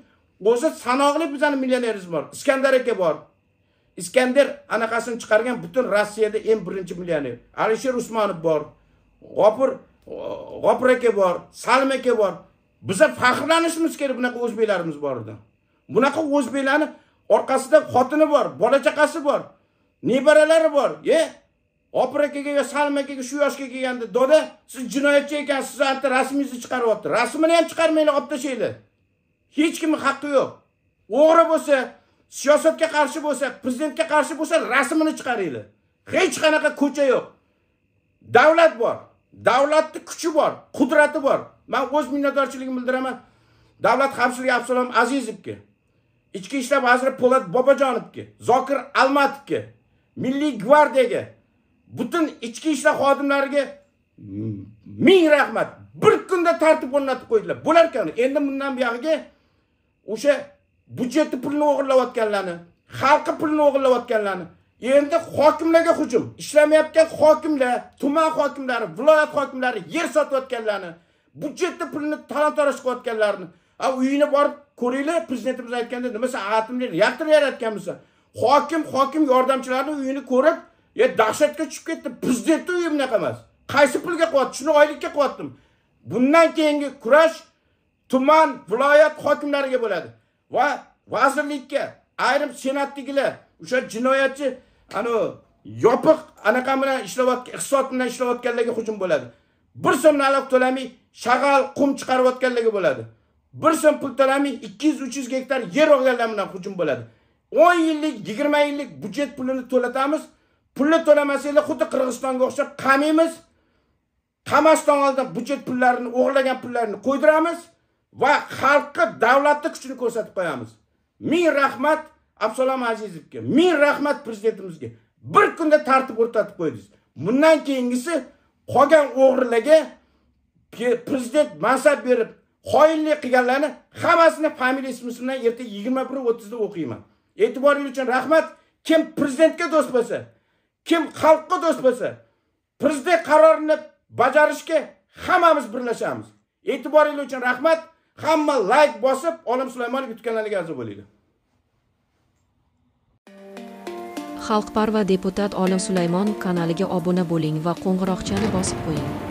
o'zi sanoqli bizning millionerimiz bor. Iskandar aka bor. Iskandar anaqasini chiqargan butun Rossiyada eng birinchi millioner. Alisher Usmonov bor. G'ofur aka bor, Salim aka bor. Biz faxrlanishimiz kerak bunaqa o'zbeklarimiz bor edi. Bunaqa o'zbeklarning orqasida xotini bor, bola chaqasi bor. Nevaralari bor. G'ofur akaga va Salim akaga shu yoshga kelganda, "Doda, siz jinoyatchi ekansiz, siz anta rasmingizni chiqaryapti. Rasmini ham chiqarmanglar, olib tashlaylar." Hech kimning haqqi yo'q. O'g'ri bo'lsa, siyosatga qarshi bo'lsa, prezidentga qarshi bo'lsa, rasmini chiqaringlar. Hech qanaqa ko'cha yo'q. Davlat bor. Davlatning kuchi bor, qudrati bor. Men o'z minnatdorchiligimni bildiraman. Davlat xavfsizligi Absalom Azizovga, Ichki ishlar vaziri Po'lat Bobojonovga, Zokir Almatovga, Milliy gvardiyaga, butun ichki ishlar xodimlariga ming rahmat. Bir kunda tartib o'rnatib qo'ydilar. Bo'larkan, endi bundan buyog'iga o'sha byudjetni pulini o'g'irlayotganlarni, xalqi pulini o'g'irlayotganlarni, endi hokimlarga hujum, ishlamayotgan hokimlar, tuman hokimlari, viloyat hokimlari yer sotayotganlarni, byudjetni pulini talon-taroj qilayotganlarni, uyini borib ko'ringlar, prezidentimiz aytganda, nima sen atomli reaktor yaratganmisan? Hokim yordamchilarining uyini ko'rib, dahshatga tushib ketdi. Prezidentning uyi bunaqa emas. Qaysi pulga qilyapti? Shuni oylikka qilyaptim. Bundan keyingi kurash tuman, viloyat hokimlariga bo'ladi va vazirlikka, ayrim senatdagilar, o'sha jinoyatchi, yopiq anaqa bilan ishlayotgan, iqtisod bilan ishlayotganlarga hujum bo'ladi. 1 so'm nalog to'lamay shag'al, qum chiqarayotganlarga bo'ladi. 1 so'm pul to'lamay 200-300 gektar yer olganlar bilan hujum bo'ladi. 10 yillik, 20 yillik byudjet pulini to'latamiz. Pulni to'lamasanglar xuddi Qirg'izistonga o'xshab qamaymiz. Qamasdan oldin byudjet pullarini, o'g'irlagan pullarini qo'ydiramiz va xalqqa davlatning kuchini ko'rsatib qo'yamiz. Ming rahmat Absalom Azizovga, ming rahmat prezidentimizga. Bir kunda tartib o'rnatib qo'ydingiz. Bundan keyingisi qolgan o'g'rilarga prezident mansab berib, xoinlik qilganlarni hammasini familiya ismi bilan erta 21:30 da o'qiyman. E'tiboringiz uchun rahmat. Kim prezidentga do'st bo'lsa, kim xalqqa do'st bo'lsa, prezident qarorini bajarishga hammamiz birlashamiz. E'tiboringiz uchun rahmat. Hamma like bosib, Olim Sulaymonov YouTube kanaliga a'zo bo'linglar. Xalqparvar deputat Olim Sulaymonov kanaliga obuna bo'ling va qo'ng'iroqchani bosib qo'ying.